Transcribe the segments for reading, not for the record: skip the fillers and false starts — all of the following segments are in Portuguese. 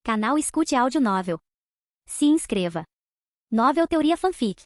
Canal Escute Áudio Novel. Se inscreva. Novel Teoria Fanfic.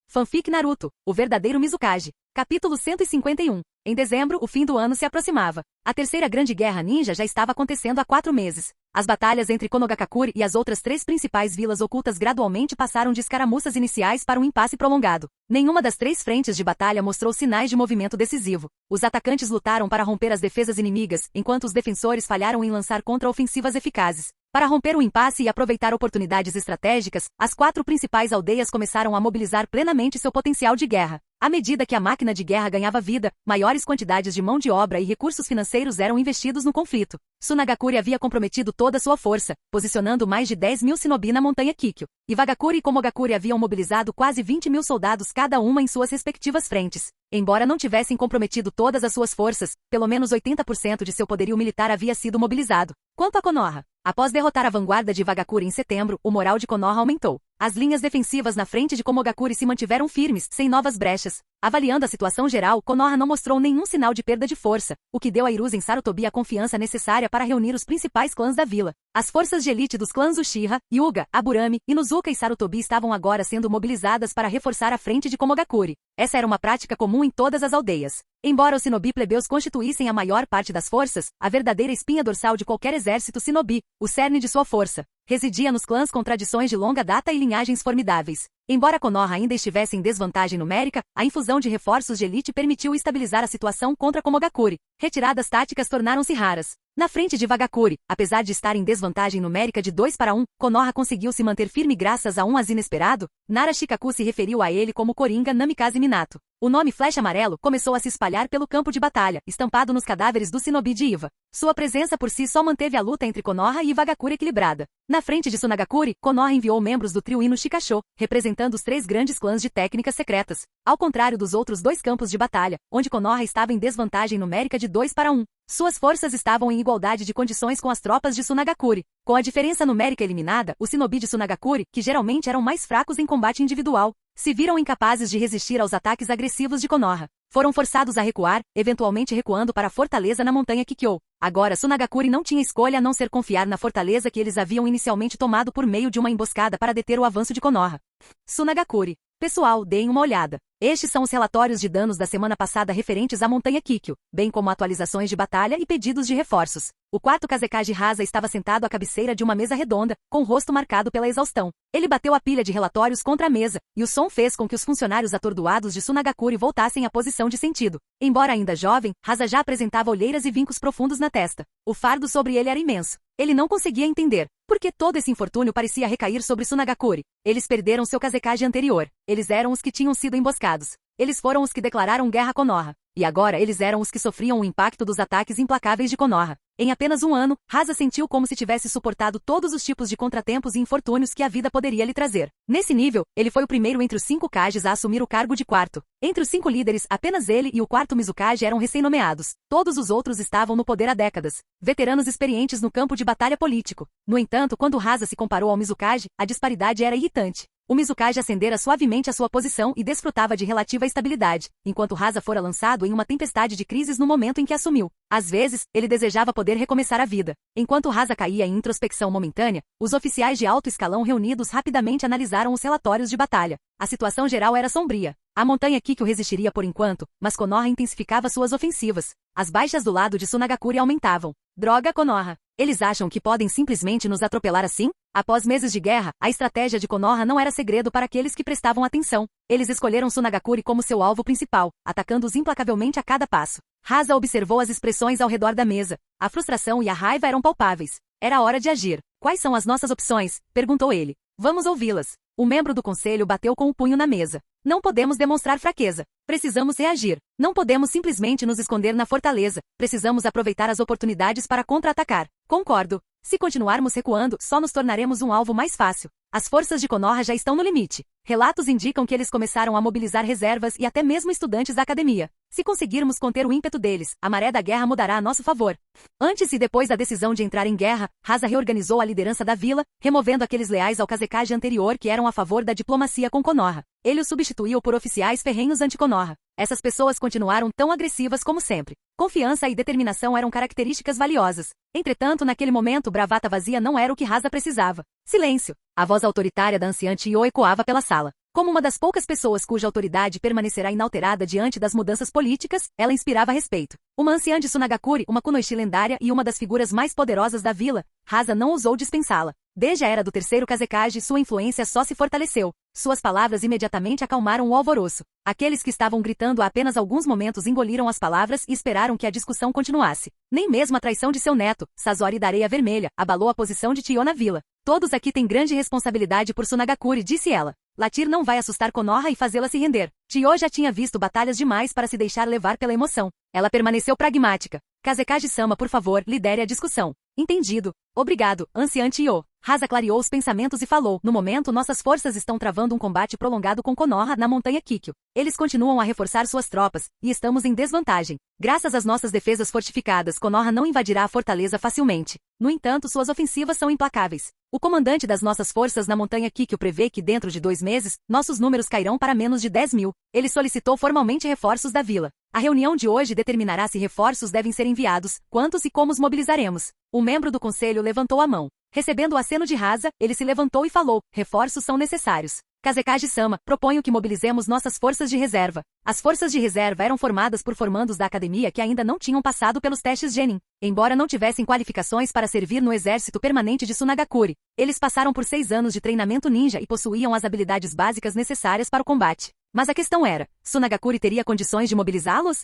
Fanfic Naruto, o verdadeiro Mizukage. Capítulo 151. Em dezembro, o fim do ano se aproximava. A terceira grande guerra ninja já estava acontecendo há 4 meses. As batalhas entre Konogakure e as outras 3 principais vilas ocultas gradualmente passaram de escaramuças iniciais para um impasse prolongado. Nenhuma das 3 frentes de batalha mostrou sinais de movimento decisivo. Os atacantes lutaram para romper as defesas inimigas, enquanto os defensores falharam em lançar contra-ofensivas eficazes. Para romper o impasse e aproveitar oportunidades estratégicas, as 4 principais aldeias começaram a mobilizar plenamente seu potencial de guerra. À medida que a máquina de guerra ganhava vida, maiores quantidades de mão de obra e recursos financeiros eram investidos no conflito. Tsunagakure havia comprometido toda sua força, posicionando mais de 10.000 shinobi na montanha Kikyo. Iwagakure e Komogakure haviam mobilizado quase 20.000 soldados cada uma em suas respectivas frentes. Embora não tivessem comprometido todas as suas forças, pelo menos 80% de seu poderio militar havia sido mobilizado. Quanto a Konoha, após derrotar a vanguarda de Iwagakure em setembro, o moral de Konoha aumentou. As linhas defensivas na frente de Komogakure se mantiveram firmes, sem novas brechas. Avaliando a situação geral, Konoha não mostrou nenhum sinal de perda de força, o que deu a Hiruzen Sarutobi a confiança necessária para reunir os principais clãs da vila. As forças de elite dos clãs Uchiha, Hyuga, Aburame, Inuzuka e Sarutobi estavam agora sendo mobilizadas para reforçar a frente de Komogakure. Essa era uma prática comum em todas as aldeias. Embora os shinobi plebeus constituíssem a maior parte das forças, a verdadeira espinha dorsal de qualquer exército shinobi, o cerne de sua força, residia nos clãs com tradições de longa data e linhagens formidáveis. Embora Konoha ainda estivesse em desvantagem numérica, a infusão de reforços de elite permitiu estabilizar a situação contra Komogakure. Retiradas táticas tornaram-se raras. Na frente de Iwagakure, apesar de estar em desvantagem numérica de 2-1, Konoha conseguiu se manter firme graças a um as inesperado. Nara Shikaku se referiu a ele como Koringa Namikaze Minato. O nome Flecha Amarelo começou a se espalhar pelo campo de batalha, estampado nos cadáveres do shinobi de Iwa. Sua presença por si só manteve a luta entre Konoha e Iwagakure equilibrada. Na frente de Tsunagakure, Konoha enviou membros do trio Ino Shikasho, representando os 3 grandes clãs de técnicas secretas. Ao contrário dos outros 2 campos de batalha, onde Konoha estava em desvantagem numérica de 2-1. Suas forças estavam em igualdade de condições com as tropas de Tsunagakure. Com a diferença numérica eliminada, os shinobi de Tsunagakure, que geralmente eram mais fracos em combate individual, se viram incapazes de resistir aos ataques agressivos de Konoha. Foram forçados a recuar, eventualmente recuando para a fortaleza na montanha Kikyo. Agora Tsunagakure não tinha escolha a não ser confiar na fortaleza que eles haviam inicialmente tomado por meio de uma emboscada para deter o avanço de Konoha. Tsunagakure. Pessoal, deem uma olhada. Estes são os relatórios de danos da semana passada referentes à montanha Kikyo, bem como atualizações de batalha e pedidos de reforços. O 4º Kazekage Hasa estava sentado à cabeceira de uma mesa redonda, com o rosto marcado pela exaustão. Ele bateu a pilha de relatórios contra a mesa, e o som fez com que os funcionários atordoados de Tsunagakure voltassem à posição de sentido. Embora ainda jovem, Hasa já apresentava olheiras e vincos profundos na testa. O fardo sobre ele era imenso. Ele não conseguia entender por que todo esse infortúnio parecia recair sobre Tsunagakure. Eles perderam seu Kazekage anterior. Eles eram os que tinham sido emboscados. Eles foram os que declararam guerra a Konoha. E agora eles eram os que sofriam o impacto dos ataques implacáveis de Konoha. Em apenas um ano, Hasa sentiu como se tivesse suportado todos os tipos de contratempos e infortúnios que a vida poderia lhe trazer. Nesse nível, ele foi o primeiro entre os 5 Kages a assumir o cargo de 4º. Entre os 5 líderes, apenas ele e o 4º Mizukage eram recém-nomeados. Todos os outros estavam no poder há décadas. Veteranos experientes no campo de batalha político. No entanto, quando Hasa se comparou ao Mizukage, a disparidade era irritante. O Mizukage ascendera suavemente a sua posição e desfrutava de relativa estabilidade, enquanto Hasa fora lançado em uma tempestade de crises no momento em que assumiu. Às vezes, ele desejava poder recomeçar a vida. Enquanto Hasa caía em introspecção momentânea, os oficiais de alto escalão reunidos rapidamente analisaram os relatórios de batalha. A situação geral era sombria. A montanha Kikyo resistiria por enquanto, mas Konoha intensificava suas ofensivas. As baixas do lado de Tsunagakure aumentavam. Droga, Konoha! Eles acham que podem simplesmente nos atropelar assim? Após meses de guerra, a estratégia de Konoha não era segredo para aqueles que prestavam atenção. Eles escolheram Tsunagakure como seu alvo principal, atacando-os implacavelmente a cada passo. Hasa observou as expressões ao redor da mesa. A frustração e a raiva eram palpáveis. Era hora de agir. Quais são as nossas opções? Perguntou ele. Vamos ouvi-las. O membro do conselho bateu com o punho na mesa. Não podemos demonstrar fraqueza. Precisamos reagir. Não podemos simplesmente nos esconder na fortaleza. Precisamos aproveitar as oportunidades para contra-atacar. Concordo. Se continuarmos recuando, só nos tornaremos um alvo mais fácil. As forças de Konoha já estão no limite. Relatos indicam que eles começaram a mobilizar reservas e até mesmo estudantes da academia. Se conseguirmos conter o ímpeto deles, a maré da guerra mudará a nosso favor. Antes e depois da decisão de entrar em guerra, Hasa reorganizou a liderança da vila, removendo aqueles leais ao Kazekage anterior que eram a favor da diplomacia com Konoha. Ele os substituiu por oficiais ferrenhos anti-Konoha. Essas pessoas continuaram tão agressivas como sempre. Confiança e determinação eram características valiosas. Entretanto, naquele momento, bravata vazia não era o que Rasa precisava. Silêncio. A voz autoritária da anciã Tio ecoava pela sala. Como uma das poucas pessoas cuja autoridade permanecerá inalterada diante das mudanças políticas, ela inspirava respeito. Uma anciã de Sunagakure, uma kunoichi lendária e uma das figuras mais poderosas da vila, Rasa não ousou dispensá-la. Desde a era do terceiro Kazekage, sua influência só se fortaleceu. Suas palavras imediatamente acalmaram o alvoroço. Aqueles que estavam gritando há apenas alguns momentos engoliram as palavras e esperaram que a discussão continuasse. Nem mesmo a traição de seu neto, Sazori da Areia Vermelha, abalou a posição de Tio na vila. Todos aqui têm grande responsabilidade por Sunagakure, disse ela. Latir não vai assustar Konoha e fazê-la se render. Tio já tinha visto batalhas demais para se deixar levar pela emoção. Ela permaneceu pragmática. Kazekage-sama, por favor, lidere a discussão. Entendido. Obrigado, anciã Tio. Rasa clareou os pensamentos e falou. No momento, nossas forças estão travando um combate prolongado com Konoha na montanha Kikyo. Eles continuam a reforçar suas tropas, e estamos em desvantagem. Graças às nossas defesas fortificadas, Konoha não invadirá a fortaleza facilmente. No entanto, suas ofensivas são implacáveis. O comandante das nossas forças na montanha Kikyo prevê que dentro de 2 meses, nossos números cairão para menos de 10.000. Ele solicitou formalmente reforços da vila. A reunião de hoje determinará se reforços devem ser enviados, quantos e como os mobilizaremos. Um membro do conselho levantou a mão. Recebendo o aceno de Rasa, ele se levantou e falou, reforços são necessários. Kazekage-sama, proponho que mobilizemos nossas forças de reserva. As forças de reserva eram formadas por formandos da academia que ainda não tinham passado pelos testes Genin. Embora não tivessem qualificações para servir no exército permanente de Sunagakure, eles passaram por 6 anos de treinamento ninja e possuíam as habilidades básicas necessárias para o combate. Mas a questão era, Sunagakure teria condições de mobilizá-los?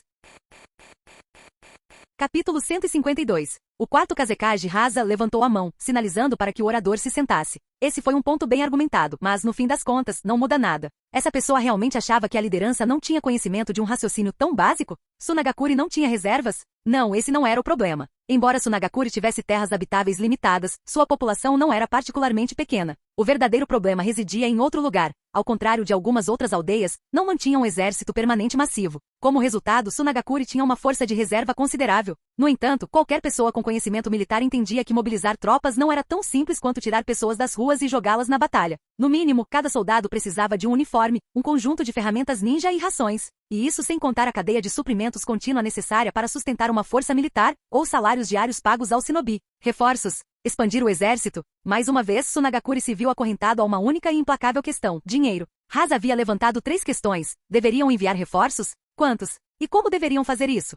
Capítulo 152. O quarto Kazekage Rasa levantou a mão, sinalizando para que o orador se sentasse. Esse foi um ponto bem argumentado, mas no fim das contas, não muda nada. Essa pessoa realmente achava que a liderança não tinha conhecimento de um raciocínio tão básico? Sunagakure não tinha reservas? Não, esse não era o problema. Embora Sunagakure tivesse terras habitáveis limitadas, sua população não era particularmente pequena. O verdadeiro problema residia em outro lugar. Ao contrário de algumas outras aldeias, não mantinham um exército permanente massivo. Como resultado, Sunagakure tinha uma força de reserva considerável. No entanto, qualquer pessoa com conhecimento militar entendia que mobilizar tropas não era tão simples quanto tirar pessoas das ruas e jogá-las na batalha. No mínimo, cada soldado precisava de um uniforme, um conjunto de ferramentas ninja e rações. E isso sem contar a cadeia de suprimentos contínua necessária para sustentar uma força militar, ou salários diários pagos ao shinobi. Reforços. Expandir o exército? Mais uma vez, Sunagakure se viu acorrentado a uma única e implacável questão: dinheiro. Rasa havia levantado 3 questões. Deveriam enviar reforços? Quantos? E como deveriam fazer isso?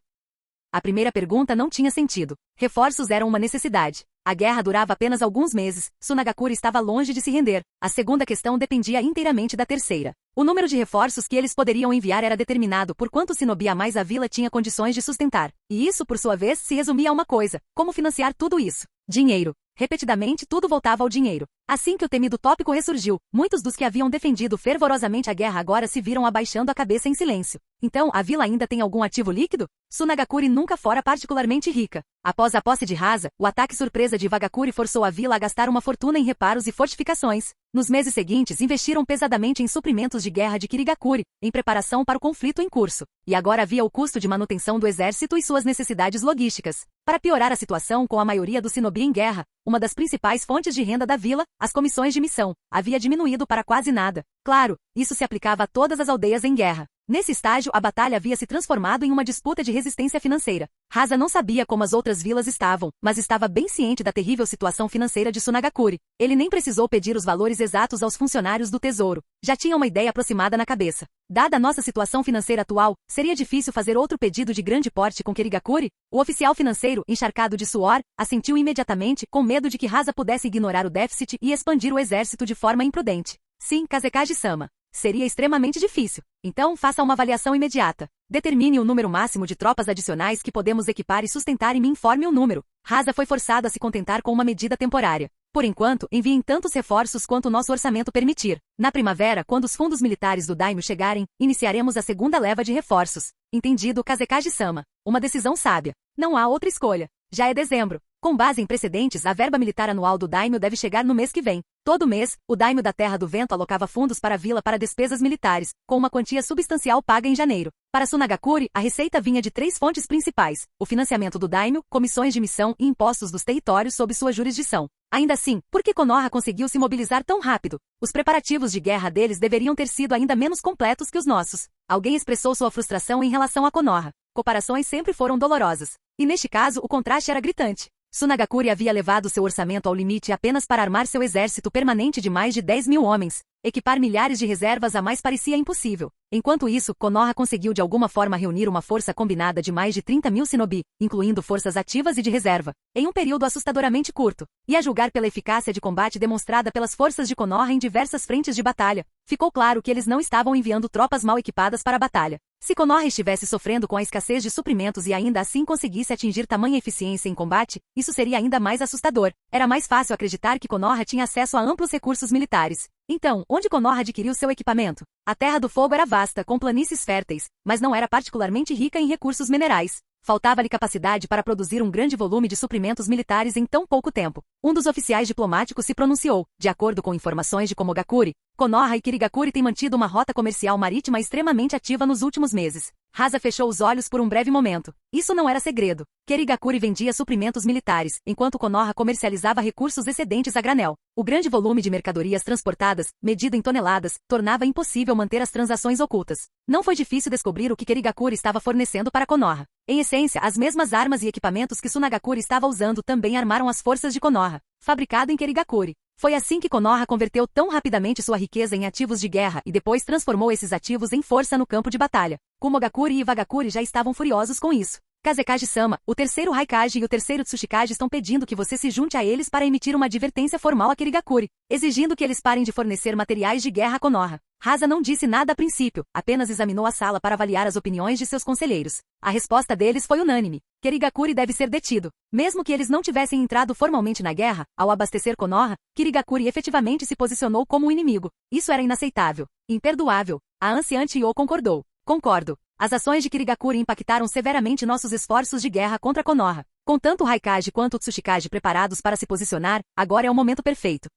A primeira pergunta não tinha sentido. Reforços eram uma necessidade. A guerra durava apenas alguns meses. Sunagakure estava longe de se render. A segunda questão dependia inteiramente da terceira. O número de reforços que eles poderiam enviar era determinado por quanto shinobi a mais a vila tinha condições de sustentar. E isso, por sua vez, se resumia a uma coisa: como financiar tudo isso? Dinheiro. Repetidamente, tudo voltava ao dinheiro. Assim que o temido tópico ressurgiu, muitos dos que haviam defendido fervorosamente a guerra agora se viram abaixando a cabeça em silêncio. Então, a vila ainda tem algum ativo líquido? Sunagakure nunca fora particularmente rica. Após a posse de Rasa, o ataque surpresa de Vagakure forçou a vila a gastar uma fortuna em reparos e fortificações. Nos meses seguintes, investiram pesadamente em suprimentos de guerra de Kirigakure, em preparação para o conflito em curso. E agora havia o custo de manutenção do exército e suas necessidades logísticas. Para piorar a situação com a maioria do shinobi em guerra, uma das principais fontes de renda da vila, as comissões de missão, havia diminuído para quase nada. Claro, isso se aplicava a todas as aldeias em guerra. Nesse estágio, a batalha havia se transformado em uma disputa de resistência financeira. Rasa não sabia como as outras vilas estavam, mas estava bem ciente da terrível situação financeira de Sunagakure. Ele nem precisou pedir os valores exatos aos funcionários do tesouro. Já tinha uma ideia aproximada na cabeça. Dada a nossa situação financeira atual, seria difícil fazer outro pedido de grande porte com Kirigakure? O oficial financeiro, encharcado de suor, assentiu imediatamente, com medo de que Rasa pudesse ignorar o déficit e expandir o exército de forma imprudente. Sim, Kazekage-sama. Seria extremamente difícil. Então, faça uma avaliação imediata. Determine o número máximo de tropas adicionais que podemos equipar e sustentar e me informe o número. Rasa foi forçado a se contentar com uma medida temporária. Por enquanto, enviem tantos reforços quanto o nosso orçamento permitir. Na primavera, quando os fundos militares do Daimyo chegarem, iniciaremos a segunda leva de reforços. Entendido, Kazekage-sama. Uma decisão sábia. Não há outra escolha. Já é dezembro. Com base em precedentes, a verba militar anual do daimyo deve chegar no mês que vem. Todo mês, o daimyo da Terra do Vento alocava fundos para a vila para despesas militares, com uma quantia substancial paga em janeiro. Para Sunagakure, a receita vinha de 3 fontes principais: o financiamento do daimyo, comissões de missão e impostos dos territórios sob sua jurisdição. Ainda assim, por que Konoha conseguiu se mobilizar tão rápido? Os preparativos de guerra deles deveriam ter sido ainda menos completos que os nossos. Alguém expressou sua frustração em relação a Konoha. Comparações sempre foram dolorosas. E neste caso, o contraste era gritante. Sunagakure havia levado seu orçamento ao limite apenas para armar seu exército permanente de mais de 10.000 homens. Equipar milhares de reservas a mais parecia impossível. Enquanto isso, Konoha conseguiu de alguma forma reunir uma força combinada de mais de 30.000 shinobi, incluindo forças ativas e de reserva, em um período assustadoramente curto. E a julgar pela eficácia de combate demonstrada pelas forças de Konoha em diversas frentes de batalha, ficou claro que eles não estavam enviando tropas mal equipadas para a batalha. Se Konoha estivesse sofrendo com a escassez de suprimentos e ainda assim conseguisse atingir tamanha eficiência em combate, isso seria ainda mais assustador. Era mais fácil acreditar que Konoha tinha acesso a amplos recursos militares. Então, onde Konoha adquiriu seu equipamento? A Terra do Fogo era vasta, com planícies férteis, mas não era particularmente rica em recursos minerais. Faltava-lhe capacidade para produzir um grande volume de suprimentos militares em tão pouco tempo. Um dos oficiais diplomáticos se pronunciou. De acordo com informações de Komogakure, Konoha e Kirigakure têm mantido uma rota comercial marítima extremamente ativa nos últimos meses. Hasa fechou os olhos por um breve momento. Isso não era segredo. Kirigakure vendia suprimentos militares, enquanto Konoha comercializava recursos excedentes a granel. O grande volume de mercadorias transportadas, medido em toneladas, tornava impossível manter as transações ocultas. Não foi difícil descobrir o que Kirigakure estava fornecendo para Konoha. Em essência, as mesmas armas e equipamentos que Sunagakure estava usando também armaram as forças de Konoha. Fabricado em Kirigakure. Foi assim que Konoha converteu tão rapidamente sua riqueza em ativos de guerra e depois transformou esses ativos em força no campo de batalha. Kumogakure e Iwagakure já estavam furiosos com isso. Kazekage-sama, o terceiro Raikage e o terceiro Tsushikage estão pedindo que você se junte a eles para emitir uma advertência formal a Kirigakure, exigindo que eles parem de fornecer materiais de guerra a Konoha. Hasa não disse nada a princípio, apenas examinou a sala para avaliar as opiniões de seus conselheiros. A resposta deles foi unânime. Kirigakure deve ser detido. Mesmo que eles não tivessem entrado formalmente na guerra, ao abastecer Konoha, Kirigakure efetivamente se posicionou como um inimigo. Isso era inaceitável. Imperdoável. A anciã Chiyo concordou. Concordo. As ações de Kirigakure impactaram severamente nossos esforços de guerra contra Konoha. Com tanto o Raikage quanto o Tsushikage preparados para se posicionar, agora é o momento perfeito.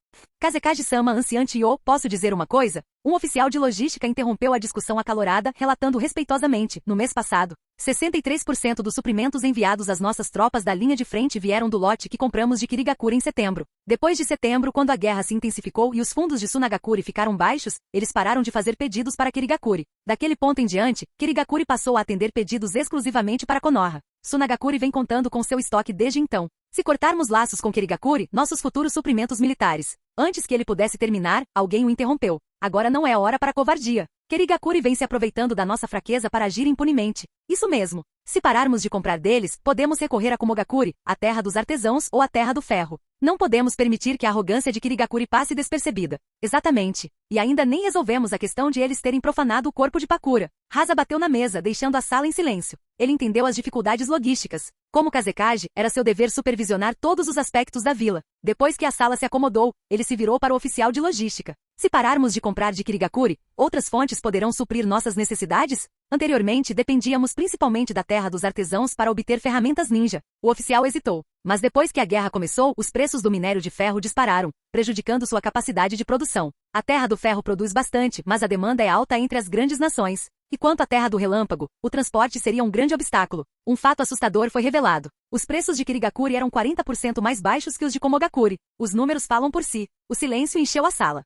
Kazekage-sama, anciã Chiyo, posso dizer uma coisa? Um oficial de logística interrompeu a discussão acalorada, relatando respeitosamente, no mês passado, 63% dos suprimentos enviados às nossas tropas da linha de frente vieram do lote que compramos de Kirigakure em setembro. Depois de setembro, quando a guerra se intensificou e os fundos de Sunagakure ficaram baixos, eles pararam de fazer pedidos para Kirigakure. Daquele ponto em diante, Kirigakure passou a atender pedidos exclusivamente para Konoha. Sunagakure vem contando com seu estoque desde então. Se cortarmos laços com Kirigakure, nossos futuros suprimentos militares. Antes que ele pudesse terminar, alguém o interrompeu. Agora não é hora para covardia. Kirigakure vem se aproveitando da nossa fraqueza para agir impunemente. Isso mesmo. Se pararmos de comprar deles, podemos recorrer a Kumogakure, a terra dos artesãos ou a terra do ferro. Não podemos permitir que a arrogância de Kirigakure passe despercebida. Exatamente. E ainda nem resolvemos a questão de eles terem profanado o corpo de Pakura. Hasa bateu na mesa, deixando a sala em silêncio. Ele entendeu as dificuldades logísticas. Como Kazekage, era seu dever supervisionar todos os aspectos da vila. Depois que a sala se acomodou, ele se virou para o oficial de logística. Se pararmos de comprar de Kirigakure, outras fontes poderão suprir nossas necessidades? Anteriormente, dependíamos principalmente da terra dos artesãos para obter ferramentas ninja. O oficial hesitou. Mas depois que a guerra começou, os preços do minério de ferro dispararam, prejudicando sua capacidade de produção. A terra do ferro produz bastante, mas a demanda é alta entre as grandes nações. E quanto à terra do relâmpago, o transporte seria um grande obstáculo. Um fato assustador foi revelado. Os preços de Kirigakure eram 40% mais baixos que os de Komogakure. Os números falam por si. O silêncio encheu a sala.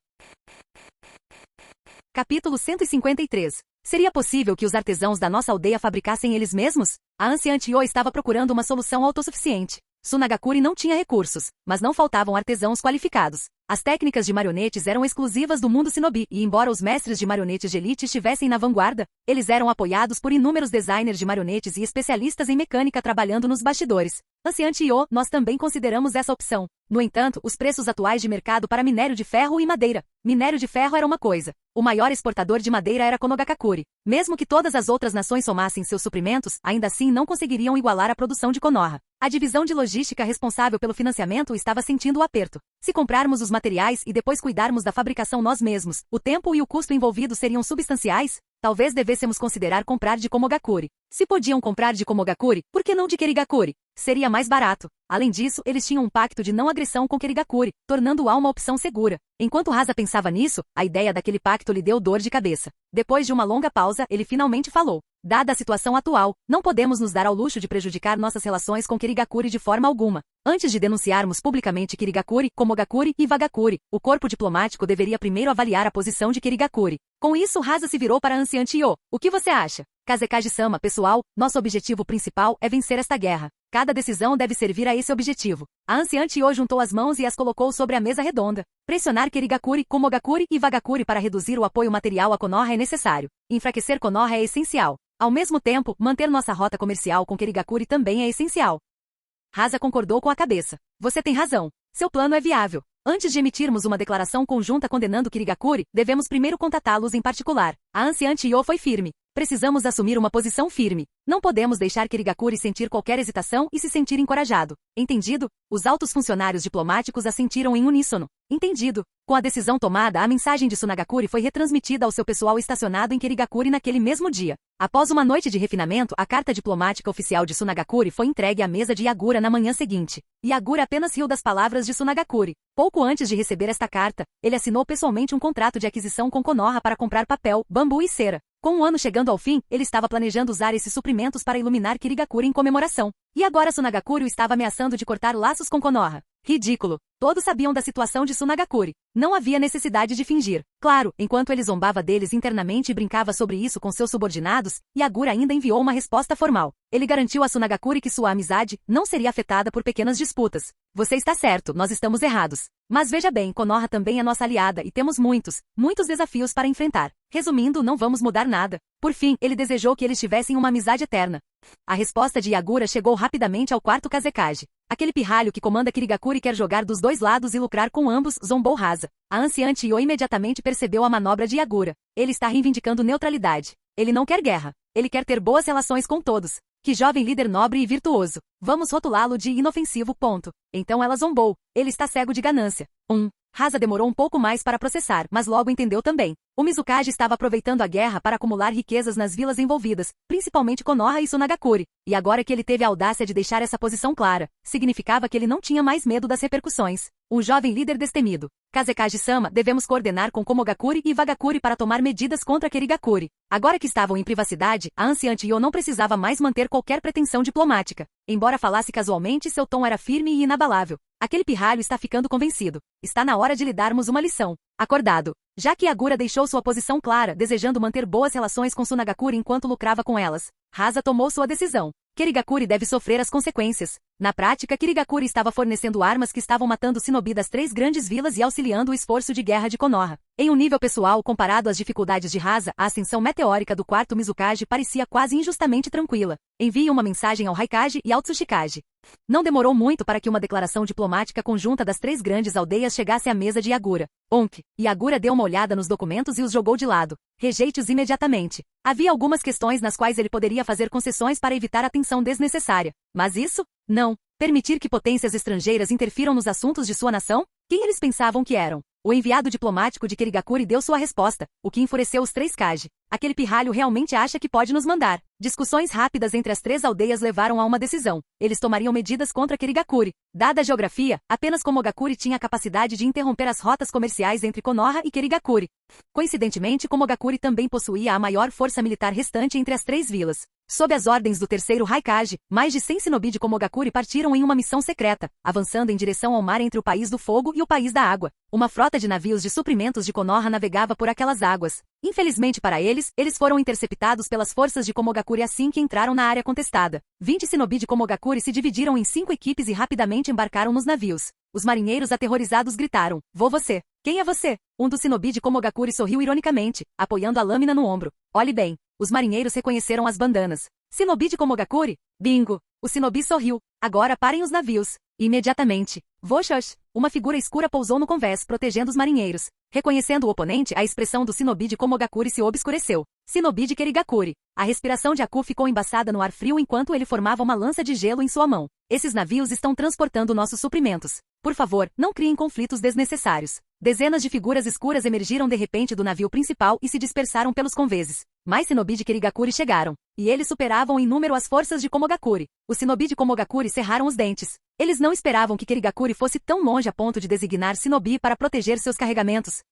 Capítulo 153. Seria possível que os artesãos da nossa aldeia fabricassem eles mesmos? A anciã Chiyo estava procurando uma solução autossuficiente. Sunagakure não tinha recursos, mas não faltavam artesãos qualificados. As técnicas de marionetes eram exclusivas do mundo shinobi, e embora os mestres de marionetes de elite estivessem na vanguarda, eles eram apoiados por inúmeros designers de marionetes e especialistas em mecânica trabalhando nos bastidores. Anciã Chiyo, nós também consideramos essa opção. No entanto, os preços atuais de mercado para minério de ferro e madeira. Minério de ferro era uma coisa. O maior exportador de madeira era Konogakakure. Mesmo que todas as outras nações somassem seus suprimentos, ainda assim não conseguiriam igualar a produção de Konoha. A divisão de logística responsável pelo financiamento estava sentindo o aperto. Se comprarmos os materiais e depois cuidarmos da fabricação nós mesmos, o tempo e o custo envolvidos seriam substanciais? Talvez devêssemos considerar comprar de Komogakure. Se podiam comprar de Komogakure, por que não de Kerigakure? Seria mais barato. Além disso, eles tinham um pacto de não agressão com Kerigakure, tornando-a uma opção segura. Enquanto Rasa pensava nisso, a ideia daquele pacto lhe deu dor de cabeça. Depois de uma longa pausa, ele finalmente falou. Dada a situação atual, não podemos nos dar ao luxo de prejudicar nossas relações com Kerigakure de forma alguma. Antes de denunciarmos publicamente Kerigakure, Komogakure e Vagakure, o corpo diplomático deveria primeiro avaliar a posição de Kerigakure. Com isso, Rasa se virou para a anciã Chiyo. O que você acha? Kazekage-sama, pessoal, nosso objetivo principal é vencer esta guerra. Cada decisão deve servir a esse objetivo. A anciã Chiyo juntou as mãos e as colocou sobre a mesa redonda. Pressionar Kerigakure, Komogakure e Vagakure para reduzir o apoio material a Konoha é necessário. Enfraquecer Konoha é essencial. Ao mesmo tempo, manter nossa rota comercial com Kerigakure também é essencial. Rasa concordou com a cabeça. Você tem razão. Seu plano é viável. Antes de emitirmos uma declaração conjunta condenando Kerigakure, devemos primeiro contatá-los em particular. A anciã Chiyo foi firme. Precisamos assumir uma posição firme. Não podemos deixar Kerigakure sentir qualquer hesitação e se sentir encorajado. Entendido? Os altos funcionários diplomáticos assentiram em uníssono. Entendido. Com a decisão tomada, a mensagem de Tsunagakure foi retransmitida ao seu pessoal estacionado em Kerigakure naquele mesmo dia. Após uma noite de refinamento, a carta diplomática oficial de Tsunagakure foi entregue à mesa de Yagura na manhã seguinte. Yagura apenas riu das palavras de Tsunagakure. Pouco antes de receber esta carta, ele assinou pessoalmente um contrato de aquisição com Konoha para comprar papel, bambu e cera. Com o ano chegando ao fim, ele estava planejando usar esses suprimentos para iluminar Kerigakure em comemoração. E agora Tsunagakure o estava ameaçando de cortar laços com Konoha. Ridículo. Todos sabiam da situação de Tsunagakure. Não havia necessidade de fingir. Claro, enquanto ele zombava deles internamente e brincava sobre isso com seus subordinados, Yagura ainda enviou uma resposta formal. Ele garantiu a Tsunagakure que sua amizade não seria afetada por pequenas disputas. Você está certo, nós estamos errados. Mas veja bem, Konoha também é nossa aliada e temos muitos desafios para enfrentar. Resumindo, não vamos mudar nada. Por fim, ele desejou que eles tivessem uma amizade eterna. A resposta de Yagura chegou rapidamente ao quarto Kazekage. Aquele pirralho que comanda Kerigakure quer jogar dos dois lados e lucrar com ambos, zombou Rasa. A anciã Chiyo imediatamente percebeu a manobra de Yagura. Ele está reivindicando neutralidade. Ele não quer guerra. Ele quer ter boas relações com todos. Que jovem líder nobre e virtuoso. Vamos rotulá-lo de inofensivo. Então ela zombou. Ele está cego de ganância. Rasa demorou um pouco mais para processar, mas logo entendeu também. O Mizukage estava aproveitando a guerra para acumular riquezas nas vilas envolvidas, principalmente Konoha e Tsunagakure. E agora que ele teve a audácia de deixar essa posição clara, significava que ele não tinha mais medo das repercussões. Um jovem líder destemido. Kazekage-sama, devemos coordenar com Komogakure e Vagakure para tomar medidas contra Kerigakure. Agora que estavam em privacidade, a anciã Chiyo não precisava mais manter qualquer pretensão diplomática. Embora falasse casualmente, seu tom era firme e inabalável. Aquele pirralho está ficando convencido. Está na hora de lhe darmos uma lição. Acordado. Já que Yagura deixou sua posição clara, desejando manter boas relações com Tsunagakure enquanto lucrava com elas, Rasa tomou sua decisão. Kerigakure deve sofrer as consequências. Na prática, Kerigakure estava fornecendo armas que estavam matando shinobi das 3 grandes vilas e auxiliando o esforço de guerra de Konoha. Em um nível pessoal, comparado às dificuldades de Rasa, a ascensão meteórica do quarto Mizukage parecia quase injustamente tranquila. Envie uma mensagem ao Raikage e ao Tsushikage. Não demorou muito para que uma declaração diplomática conjunta das 3 grandes aldeias chegasse à mesa de Yagura. Yagura deu uma olhada nos documentos e os jogou de lado. Rejeite-os imediatamente. Havia algumas questões nas quais ele poderia fazer concessões para evitar a tensão desnecessária. Mas isso? Não. Permitir que potências estrangeiras interfiram nos assuntos de sua nação? Quem eles pensavam que eram? O enviado diplomático de Kerigakure deu sua resposta, o que enfureceu os 3 Kage. Aquele pirralho realmente acha que pode nos mandar. Discussões rápidas entre as 3 aldeias levaram a uma decisão. Eles tomariam medidas contra Kerigakure. Dada a geografia, apenas Komogakure tinha a capacidade de interromper as rotas comerciais entre Konoha e Kerigakure. Coincidentemente, Komogakure também possuía a maior força militar restante entre as 3 vilas. Sob as ordens do terceiro Raikage, mais de 100 shinobi de Komogakure partiram em uma missão secreta, avançando em direção ao mar entre o País do Fogo e o País da Água. Uma frota de navios de suprimentos de Konoha navegava por aquelas águas. Infelizmente para eles foram interceptados pelas forças de Komogakure assim que entraram na área contestada. 20 shinobi de Komogakure se dividiram em 5 equipes e rapidamente embarcaram nos navios. Os marinheiros aterrorizados gritaram, "Vou você! Quem é você?" Um dos shinobi de Komogakure sorriu ironicamente, apoiando a lâmina no ombro. Olhe bem. Os marinheiros reconheceram as bandanas. Shinobi de Komogakure? Bingo! O shinobi sorriu. Agora parem os navios. Imediatamente. Voxox! Uma figura escura pousou no convés, protegendo os marinheiros. Reconhecendo o oponente, a expressão do shinobi de Komogakure se obscureceu. Shinobi de Kerigakure. A respiração de Aku ficou embaçada no ar frio enquanto ele formava uma lança de gelo em sua mão. Esses navios estão transportando nossos suprimentos. Por favor, não criem conflitos desnecessários. Dezenas de figuras escuras emergiram de repente do navio principal e se dispersaram pelos conveses. Mais shinobi de Kirigakuri chegaram, e eles superavam em número as forças de Komogakuri. Os shinobi de Komogakuri cerraram os dentes. Eles não esperavam que Kirigakuri fosse tão longe a ponto de designar shinobi para proteger seus carregamentos.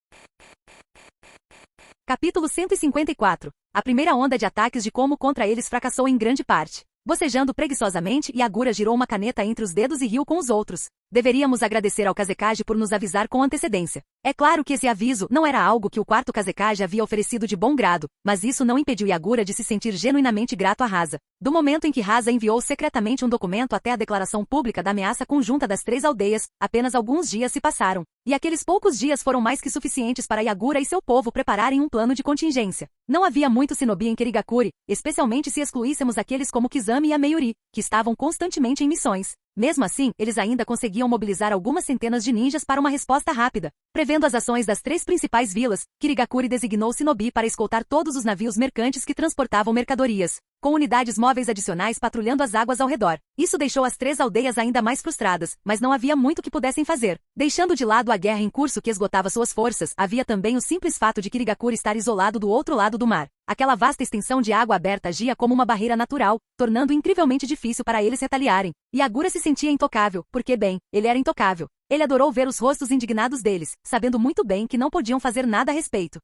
Capítulo 154. A primeira onda de ataques de Komo contra eles fracassou em grande parte. Bocejando preguiçosamente, Yagura girou uma caneta entre os dedos e riu com os outros. Deveríamos agradecer ao Kazekage por nos avisar com antecedência. É claro que esse aviso não era algo que o quarto Kazekage havia oferecido de bom grado, mas isso não impediu Yagura de se sentir genuinamente grato a Rasa. Do momento em que Rasa enviou secretamente um documento até a declaração pública da ameaça conjunta das 3 aldeias, apenas alguns dias se passaram. E aqueles poucos dias foram mais que suficientes para Yagura e seu povo prepararem um plano de contingência. Não havia muito shinobi em Kirigakuri, especialmente se excluíssemos aqueles como Kizami e a Meiuri, que estavam constantemente em missões. Mesmo assim, eles ainda conseguiam mobilizar algumas centenas de ninjas para uma resposta rápida. Prevendo as ações das 3 principais vilas, Kirigakuri designou shinobi para escoltar todos os navios mercantes que transportavam mercadorias, com unidades móveis adicionais patrulhando as águas ao redor. Isso deixou as 3 aldeias ainda mais frustradas, mas não havia muito que pudessem fazer. Deixando de lado a guerra em curso que esgotava suas forças, havia também o simples fato de Kirigakuri estar isolado do outro lado do mar. Aquela vasta extensão de água aberta agia como uma barreira natural, tornando incrivelmente difícil para eles retaliarem. Yagura se sentia intocável, porque bem, ele era intocável. Ele adorou ver os rostos indignados deles, sabendo muito bem que não podiam fazer nada a respeito.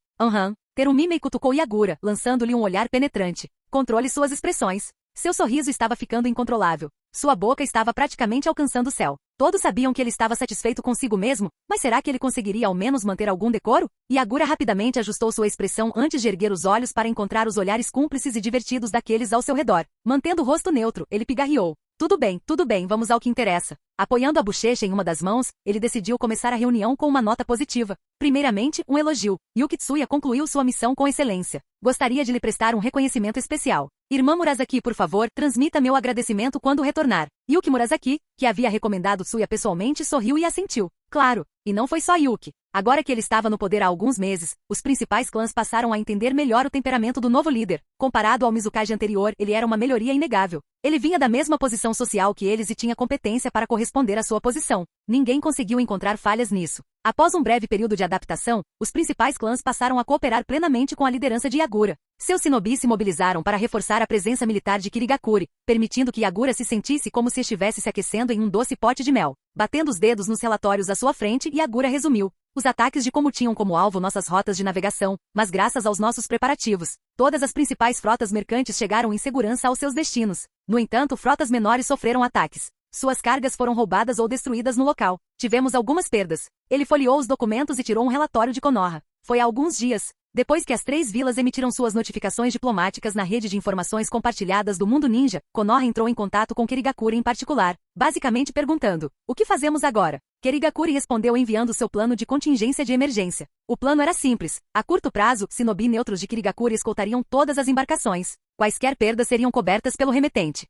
Terumime cutucou Yagura, lançando-lhe um olhar penetrante. Controle suas expressões. Seu sorriso estava ficando incontrolável. Sua boca estava praticamente alcançando o céu. Todos sabiam que ele estava satisfeito consigo mesmo, mas será que ele conseguiria ao menos manter algum decoro? Yagura rapidamente ajustou sua expressão antes de erguer os olhos para encontrar os olhares cúmplices e divertidos daqueles ao seu redor. Mantendo o rosto neutro, ele pigarreou. Tudo bem, vamos ao que interessa. Apoiando a bochecha em uma das mãos, ele decidiu começar a reunião com uma nota positiva. Primeiramente, um elogio. Yuki Tsuya concluiu sua missão com excelência. Gostaria de lhe prestar um reconhecimento especial. Irmã Murasaki, por favor, transmita meu agradecimento quando retornar. Yuki Murasaki, que havia recomendado Tsuya pessoalmente, sorriu e assentiu. Claro, e não foi só Yuki. Agora que ele estava no poder há alguns meses, os principais clãs passaram a entender melhor o temperamento do novo líder. Comparado ao Mizukage anterior, ele era uma melhoria inegável. Ele vinha da mesma posição social que eles e tinha competência para corresponder à sua posição. Ninguém conseguiu encontrar falhas nisso. Após um breve período de adaptação, os principais clãs passaram a cooperar plenamente com a liderança de Yagura. Seus shinobi se mobilizaram para reforçar a presença militar de Kirigakuri, permitindo que Yagura se sentisse como se estivesse se aquecendo em um doce pote de mel. Batendo os dedos nos relatórios à sua frente, Yagura resumiu. Os ataques de Komo tinham como alvo nossas rotas de navegação, mas graças aos nossos preparativos, todas as principais frotas mercantes chegaram em segurança aos seus destinos. No entanto, frotas menores sofreram ataques. Suas cargas foram roubadas ou destruídas no local. Tivemos algumas perdas. Ele folheou os documentos e tirou um relatório de Konoha. Foi há alguns dias, depois que as 3 vilas emitiram suas notificações diplomáticas na rede de informações compartilhadas do mundo ninja, Konoha entrou em contato com Kirigakuri em particular, basicamente perguntando: o que fazemos agora? Kirigakuri respondeu enviando seu plano de contingência de emergência. O plano era simples. A curto prazo, shinobi neutros de Kirigakuri escoltariam todas as embarcações. Quaisquer perdas seriam cobertas pelo remetente.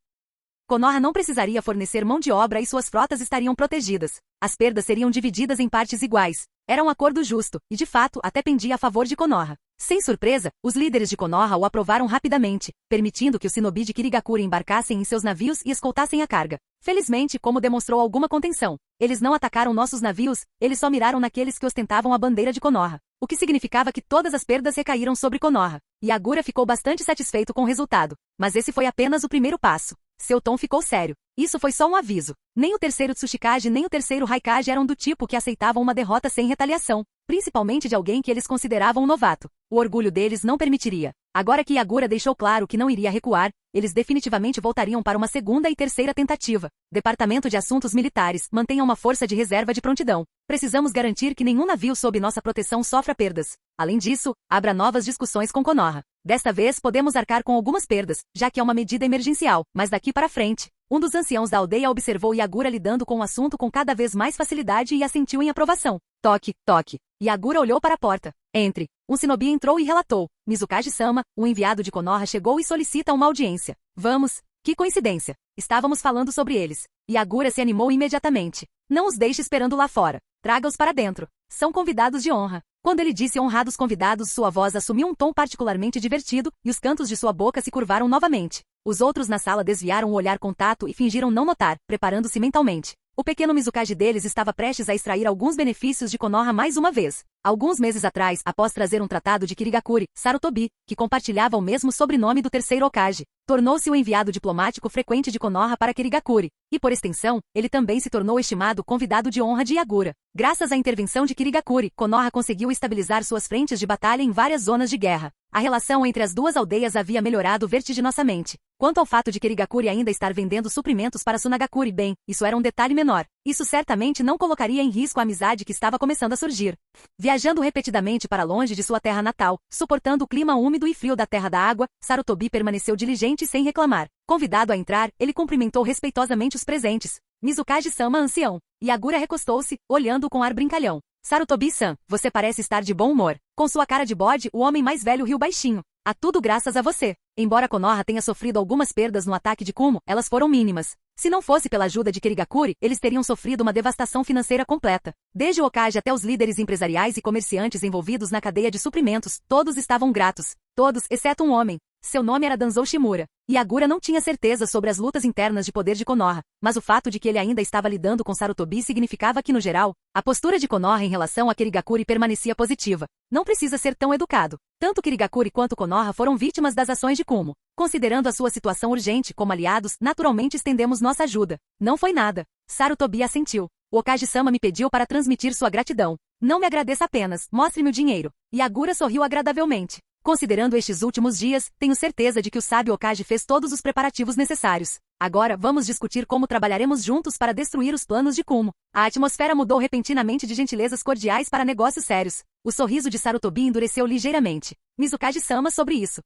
Konoha não precisaria fornecer mão de obra e suas frotas estariam protegidas. As perdas seriam divididas em partes iguais. Era um acordo justo, e de fato, até pendia a favor de Konoha. Sem surpresa, os líderes de Konoha o aprovaram rapidamente, permitindo que os shinobi de Kirigakuri embarcassem em seus navios e escoltassem a carga. Felizmente, como demonstrou alguma contenção, eles não atacaram nossos navios, eles só miraram naqueles que ostentavam a bandeira de Konoha. O que significava que todas as perdas recaíram sobre Konoha. Yagura ficou bastante satisfeito com o resultado. Mas esse foi apenas o primeiro passo. Seu tom ficou sério. Isso foi só um aviso. Nem o terceiro Tsuchikage nem o terceiro Raikage eram do tipo que aceitavam uma derrota sem retaliação, principalmente de alguém que eles consideravam um novato. O orgulho deles não permitiria. Agora que Yagura deixou claro que não iria recuar, eles definitivamente voltariam para uma segunda e terceira tentativa. Departamento de Assuntos Militares, mantenha uma força de reserva de prontidão. Precisamos garantir que nenhum navio sob nossa proteção sofra perdas. Além disso, abra novas discussões com Konoha. Desta vez podemos arcar com algumas perdas, já que é uma medida emergencial, mas daqui para frente. Um dos anciãos da aldeia observou Yagura lidando com o assunto com cada vez mais facilidade e assentiu em aprovação. Toque, toque. Yagura olhou para a porta. Entre. Um shinobi entrou e relatou. Mizukage-sama, um enviado de Konoha chegou e solicita uma audiência. Vamos. Que coincidência. Estávamos falando sobre eles. Yagura se animou imediatamente. Não os deixe esperando lá fora. Traga-os para dentro. São convidados de honra. Quando ele disse honrados convidados, sua voz assumiu um tom particularmente divertido, e os cantos de sua boca se curvaram novamente. Os outros na sala desviaram o olhar com tato e fingiram não notar, preparando-se mentalmente. O pequeno Mizukage deles estava prestes a extrair alguns benefícios de Konoha mais uma vez. Alguns meses atrás, após trazer um tratado de Kirigakuri, Sarutobi, que compartilhava o mesmo sobrenome do terceiro Hokage, tornou-se o enviado diplomático frequente de Konoha para Kirigakuri, e por extensão, ele também se tornou estimado convidado de honra de Yagura. Graças à intervenção de Kirigakuri, Konoha conseguiu estabilizar suas frentes de batalha em várias zonas de guerra. A relação entre as duas aldeias havia melhorado vertiginosamente. Quanto ao fato de Kirigakuri ainda estar vendendo suprimentos para Sunagakuri, bem, isso era um detalhe menor. Isso certamente não colocaria em risco a amizade que estava começando a surgir. Viajando repetidamente para longe de sua terra natal, suportando o clima úmido e frio da Terra da Água, Sarutobi permaneceu diligente sem reclamar. Convidado a entrar, ele cumprimentou respeitosamente os presentes. Mizukage-sama ancião. Yagura recostou-se, olhando com ar brincalhão. Sarutobi-san, você parece estar de bom humor. Com sua cara de bode, o homem mais velho riu baixinho. A tudo graças a você. Embora Konoha tenha sofrido algumas perdas no ataque de Kumo, elas foram mínimas. Se não fosse pela ajuda de Kirigakuri, eles teriam sofrido uma devastação financeira completa. Desde o Hokage até os líderes empresariais e comerciantes envolvidos na cadeia de suprimentos, todos estavam gratos. Todos, exceto um homem. Seu nome era Danzou Shimura. Yagura não tinha certeza sobre as lutas internas de poder de Konoha, mas o fato de que ele ainda estava lidando com Sarutobi significava que, no geral, a postura de Konoha em relação a Kirigakuri permanecia positiva. Não precisa ser tão educado. Tanto Kirigakuri quanto Konoha foram vítimas das ações de Kumo. Considerando a sua situação urgente como aliados, naturalmente estendemos nossa ajuda. Não foi nada. Sarutobi assentiu. O Hokage-sama me pediu para transmitir sua gratidão. Não me agradeça apenas, mostre-me o dinheiro. Yagura sorriu agradavelmente. Considerando estes últimos dias, tenho certeza de que o sábio Hokage fez todos os preparativos necessários. Agora vamos discutir como trabalharemos juntos para destruir os planos de Kumo. A atmosfera mudou repentinamente de gentilezas cordiais para negócios sérios. O sorriso de Sarutobi endureceu ligeiramente. Mizukage-sama sobre isso.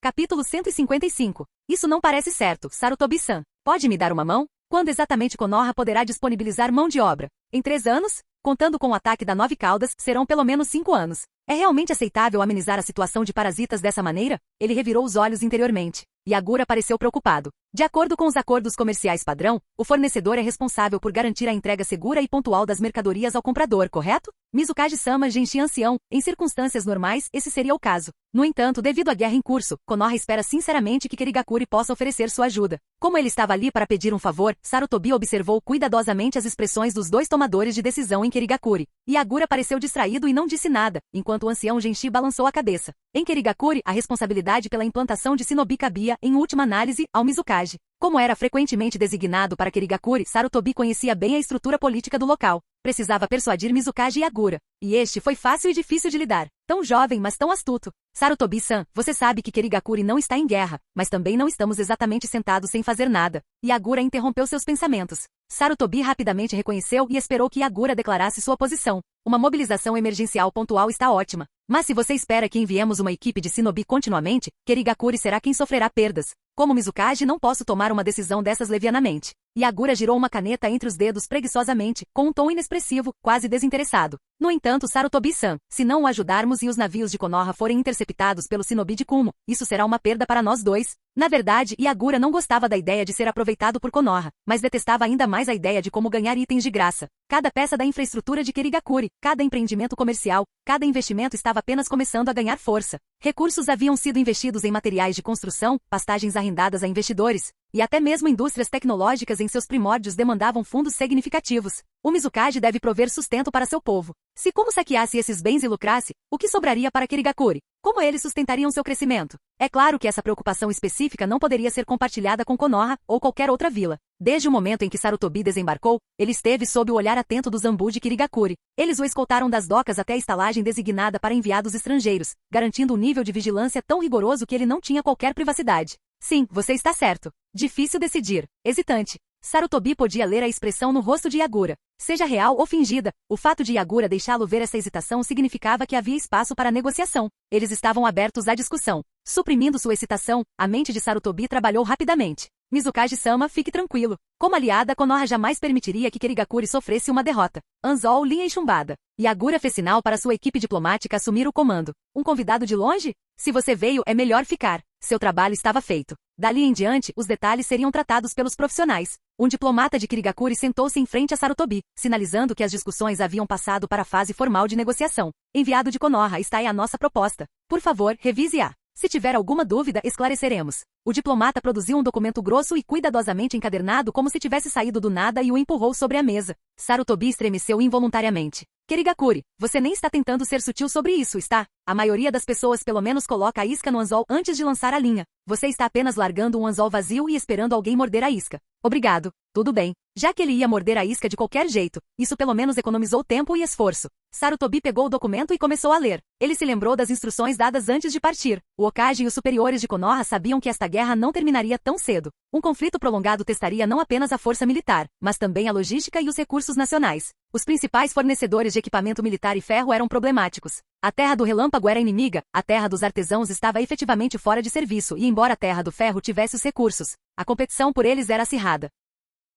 Capítulo 155. Isso não parece certo, Sarutobi-san. Pode me dar uma mão? Quando exatamente Konoha poderá disponibilizar mão de obra? Em 3 anos? Contando com o ataque da 9 caudas, serão pelo menos 5 anos. É realmente aceitável amenizar a situação de parasitas dessa maneira? Ele revirou os olhos interiormente. Yagura pareceu preocupado. De acordo com os acordos comerciais padrão, o fornecedor é responsável por garantir a entrega segura e pontual das mercadorias ao comprador, correto? Mizukage-sama Genshi ancião, em circunstâncias normais, esse seria o caso. No entanto, devido à guerra em curso, Konoha espera sinceramente que Kirigakuri possa oferecer sua ajuda. Como ele estava ali para pedir um favor, Sarutobi observou cuidadosamente as expressões dos dois tomadores de decisão em Kirigakuri. Yagura pareceu distraído e não disse nada, enquanto o ancião Genshi balançou a cabeça. Em Kirigakuri, a responsabilidade pela implantação de Shinobi cabia, em última análise, ao Mizukage. Como era frequentemente designado para Kirigakuri, Sarutobi conhecia bem a estrutura política do local. Precisava persuadir Mizukage e Yagura. E este foi fácil e difícil de lidar. Tão jovem, mas tão astuto. Sarutobi-san, você sabe que Kirigakuri não está em guerra, mas também não estamos exatamente sentados sem fazer nada. Yagura interrompeu seus pensamentos. Sarutobi rapidamente reconheceu e esperou que Yagura declarasse sua posição. Uma mobilização emergencial pontual está ótima. Mas se você espera que enviemos uma equipe de Shinobi continuamente, Kirigakuri será quem sofrerá perdas. Como Mizukage, não posso tomar uma decisão dessas levianamente. Yagura girou uma caneta entre os dedos preguiçosamente, com um tom inexpressivo, quase desinteressado. No entanto, Sarutobi-san, se não o ajudarmos e os navios de Konoha forem interceptados pelo Shinobi de Kumo, isso será uma perda para nós dois. Na verdade, Yagura não gostava da ideia de ser aproveitado por Konoha, mas detestava ainda mais a ideia de como ganhar itens de graça. Cada peça da infraestrutura de Kirigakuri, cada empreendimento comercial, cada investimento estava apenas começando a ganhar força. Recursos haviam sido investidos em materiais de construção, pastagens arrendadas a investidores, e até mesmo indústrias tecnológicas em seus primórdios demandavam fundos significativos. O Mizukage deve prover sustento para seu povo. Se Kumo saqueasse esses bens e lucrasse, o que sobraria para Kirigakuri? Como eles sustentariam seu crescimento? É claro que essa preocupação específica não poderia ser compartilhada com Konoha ou qualquer outra vila. Desde o momento em que Sarutobi desembarcou, ele esteve sob o olhar atento do Zambu de Kirigakuri. Eles o escoltaram das docas até a estalagem designada para enviados estrangeiros, garantindo um nível de vigilância tão rigoroso que ele não tinha qualquer privacidade. Sim, você está certo. Difícil decidir. Hesitante. Sarutobi podia ler a expressão no rosto de Yagura. Seja real ou fingida, o fato de Yagura deixá-lo ver essa hesitação significava que havia espaço para negociação. Eles estavam abertos à discussão. Suprimindo sua excitação, a mente de Sarutobi trabalhou rapidamente. Mizukage-sama, fique tranquilo. Como aliada, Konoha jamais permitiria que Kirigakuri sofresse uma derrota. Anzol, linha e chumbada. Yagura fez sinal para sua equipe diplomática assumir o comando. Um convidado de longe? Se você veio, é melhor ficar. Seu trabalho estava feito. Dali em diante, os detalhes seriam tratados pelos profissionais. Um diplomata de Kirigakuri sentou-se em frente a Sarutobi, sinalizando que as discussões haviam passado para a fase formal de negociação. Enviado de Konoha, está aí a nossa proposta. Por favor, revise-a. Se tiver alguma dúvida, esclareceremos. O diplomata produziu um documento grosso e cuidadosamente encadernado como se tivesse saído do nada e o empurrou sobre a mesa. Sarutobi estremeceu involuntariamente. Kirigakuri, você nem está tentando ser sutil sobre isso, está? A maioria das pessoas pelo menos coloca a isca no anzol antes de lançar a linha. Você está apenas largando um anzol vazio e esperando alguém morder a isca. Obrigado. Tudo bem. Já que ele ia morder a isca de qualquer jeito, isso pelo menos economizou tempo e esforço. Sarutobi pegou o documento e começou a ler. Ele se lembrou das instruções dadas antes de partir. O Hokage e os superiores de Konoha sabiam que esta guerra não terminaria tão cedo. Um conflito prolongado testaria não apenas a força militar, mas também a logística e os recursos nacionais. Os principais fornecedores de equipamento militar e ferro eram problemáticos. A Terra do Relâmpago era inimiga, a Terra dos Artesãos estava efetivamente fora de serviço e embora a Terra do Ferro tivesse os recursos, a competição por eles era acirrada.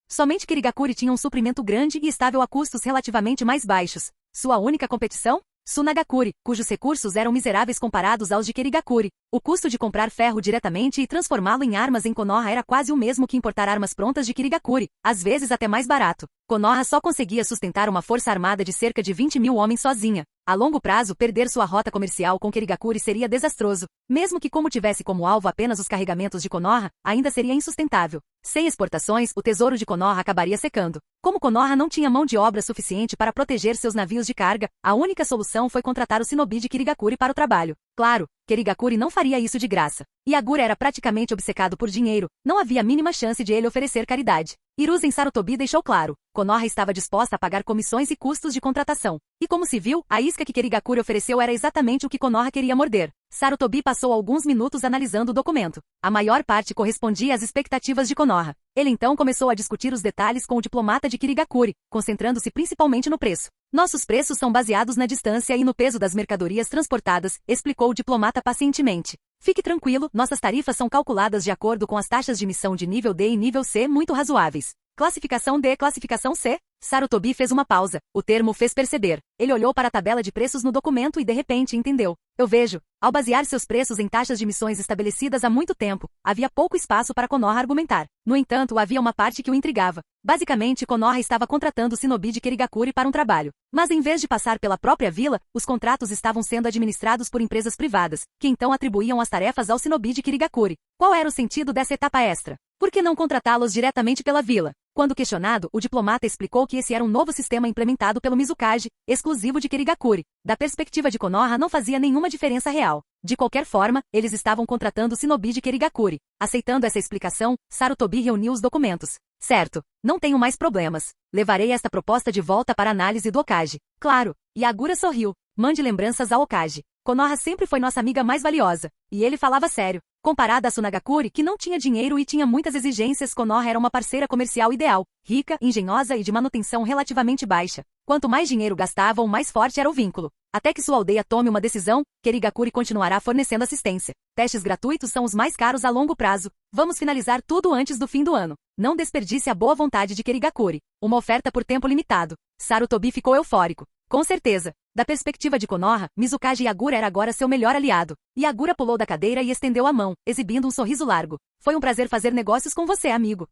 Somente Kirigakuri tinha um suprimento grande e estável a custos relativamente mais baixos. Sua única competição? Tsunagakuri, cujos recursos eram miseráveis comparados aos de Kirigakuri. O custo de comprar ferro diretamente e transformá-lo em armas em Konoha era quase o mesmo que importar armas prontas de Kirigakuri, às vezes até mais barato. Konoha só conseguia sustentar uma força armada de cerca de 20 mil homens sozinha. A longo prazo, perder sua rota comercial com Kirigakuri seria desastroso. Mesmo que como tivesse como alvo apenas os carregamentos de Konoha, ainda seria insustentável. Sem exportações, o tesouro de Konoha acabaria secando. Como Konoha não tinha mão de obra suficiente para proteger seus navios de carga, a única solução foi contratar o shinobi de Kirigakuri para o trabalho. Claro, Kirigakuri não faria isso de graça. Yagura era praticamente obcecado por dinheiro, não havia a mínima chance de ele oferecer caridade. Hiruzen Sarutobi deixou claro, Konoha estava disposta a pagar comissões e custos de contratação. E como se viu, a isca que Kirigakuri ofereceu era exatamente o que Konoha queria morder. Sarutobi passou alguns minutos analisando o documento. A maior parte correspondia às expectativas de Konoha. Ele então começou a discutir os detalhes com o diplomata de Kirigakuri, concentrando-se principalmente no preço. Nossos preços são baseados na distância e no peso das mercadorias transportadas, explicou o diplomata pacientemente. Fique tranquilo, nossas tarifas são calculadas de acordo com as taxas de missão de nível D e nível C muito razoáveis. Classificação D e classificação C? Sarutobi fez uma pausa. O termo fez perceber. Ele olhou para a tabela de preços no documento e de repente entendeu. Eu vejo. Ao basear seus preços em taxas de missões estabelecidas há muito tempo, havia pouco espaço para Konoha argumentar. No entanto, havia uma parte que o intrigava. Basicamente, Konoha estava contratando o shinobi de Kirigakuri para um trabalho. Mas em vez de passar pela própria vila, os contratos estavam sendo administrados por empresas privadas, que então atribuíam as tarefas ao shinobi de Kirigakuri. Qual era o sentido dessa etapa extra? Por que não contratá-los diretamente pela vila? Quando questionado, o diplomata explicou que esse era um novo sistema implementado pelo Mizukage, exclusivo de Kirigakuri. Da perspectiva de Konoha não fazia nenhuma diferença real. De qualquer forma, eles estavam contratando o shinobi de Kirigakuri. Aceitando essa explicação, Sarutobi reuniu os documentos. Certo, não tenho mais problemas. Levarei esta proposta de volta para análise do Hokage. Claro, Yagura sorriu. Mande lembranças ao Hokage. Konoha sempre foi nossa amiga mais valiosa. E ele falava sério. Comparada a Tsunagakuri, que não tinha dinheiro e tinha muitas exigências, Konoha era uma parceira comercial ideal, rica, engenhosa e de manutenção relativamente baixa. Quanto mais dinheiro gastavam, mais forte era o vínculo. Até que sua aldeia tome uma decisão, Kirigakuri continuará fornecendo assistência. Testes gratuitos são os mais caros a longo prazo. Vamos finalizar tudo antes do fim do ano. Não desperdice a boa vontade de Kirigakuri. Uma oferta por tempo limitado. Sarutobi ficou eufórico. Com certeza. Da perspectiva de Konoha, Mizukage Yagura era agora seu melhor aliado. Yagura pulou da cadeira e estendeu a mão, exibindo um sorriso largo. Foi um prazer fazer negócios com você, amigo.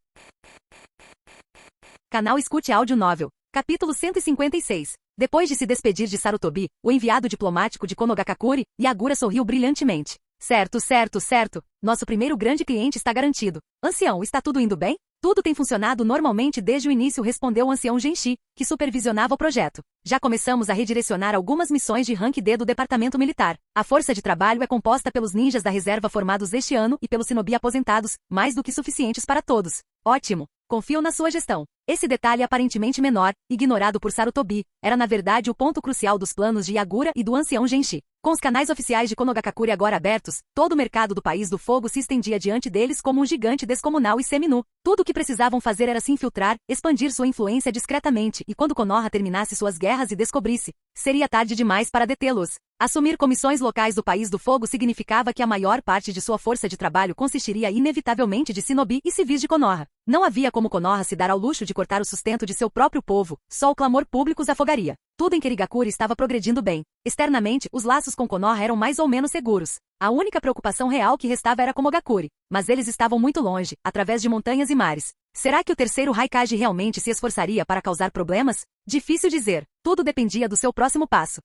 Canal Escute Áudio Novel. Capítulo 156. Depois de se despedir de Sarutobi, o enviado diplomático de Konogakakuri, Yagura sorriu brilhantemente. Certo, certo, certo. Nosso primeiro grande cliente está garantido. Ancião, está tudo indo bem? Tudo tem funcionado normalmente desde o início, respondeu o ancião Genshi, que supervisionava o projeto. Já começamos a redirecionar algumas missões de rank D do departamento militar. A força de trabalho é composta pelos ninjas da reserva formados este ano e pelos shinobi aposentados, mais do que suficientes para todos. Ótimo. Confio na sua gestão. Esse detalhe aparentemente menor, ignorado por Sarutobi, era na verdade o ponto crucial dos planos de Yagura e do ancião Genshi. Com os canais oficiais de Konogakakuri agora abertos, todo o mercado do País do Fogo se estendia diante deles como um gigante descomunal e seminu. Tudo o que precisavam fazer era se infiltrar, expandir sua influência discretamente e quando Konoha terminasse suas guerras e descobrisse, seria tarde demais para detê-los. Assumir comissões locais do País do Fogo significava que a maior parte de sua força de trabalho consistiria inevitavelmente de shinobi e civis de Konoha. Não havia como Konoha se dar ao luxo de cortar o sustento de seu próprio povo, só o clamor público os afogaria. Tudo em Kirigakuri estava progredindo bem. Externamente, os laços com Konoha eram mais ou menos seguros. A única preocupação real que restava era Komogakuri. Mas eles estavam muito longe, através de montanhas e mares. Será que o terceiro Raikage realmente se esforçaria para causar problemas? Difícil dizer. Tudo dependia do seu próximo passo.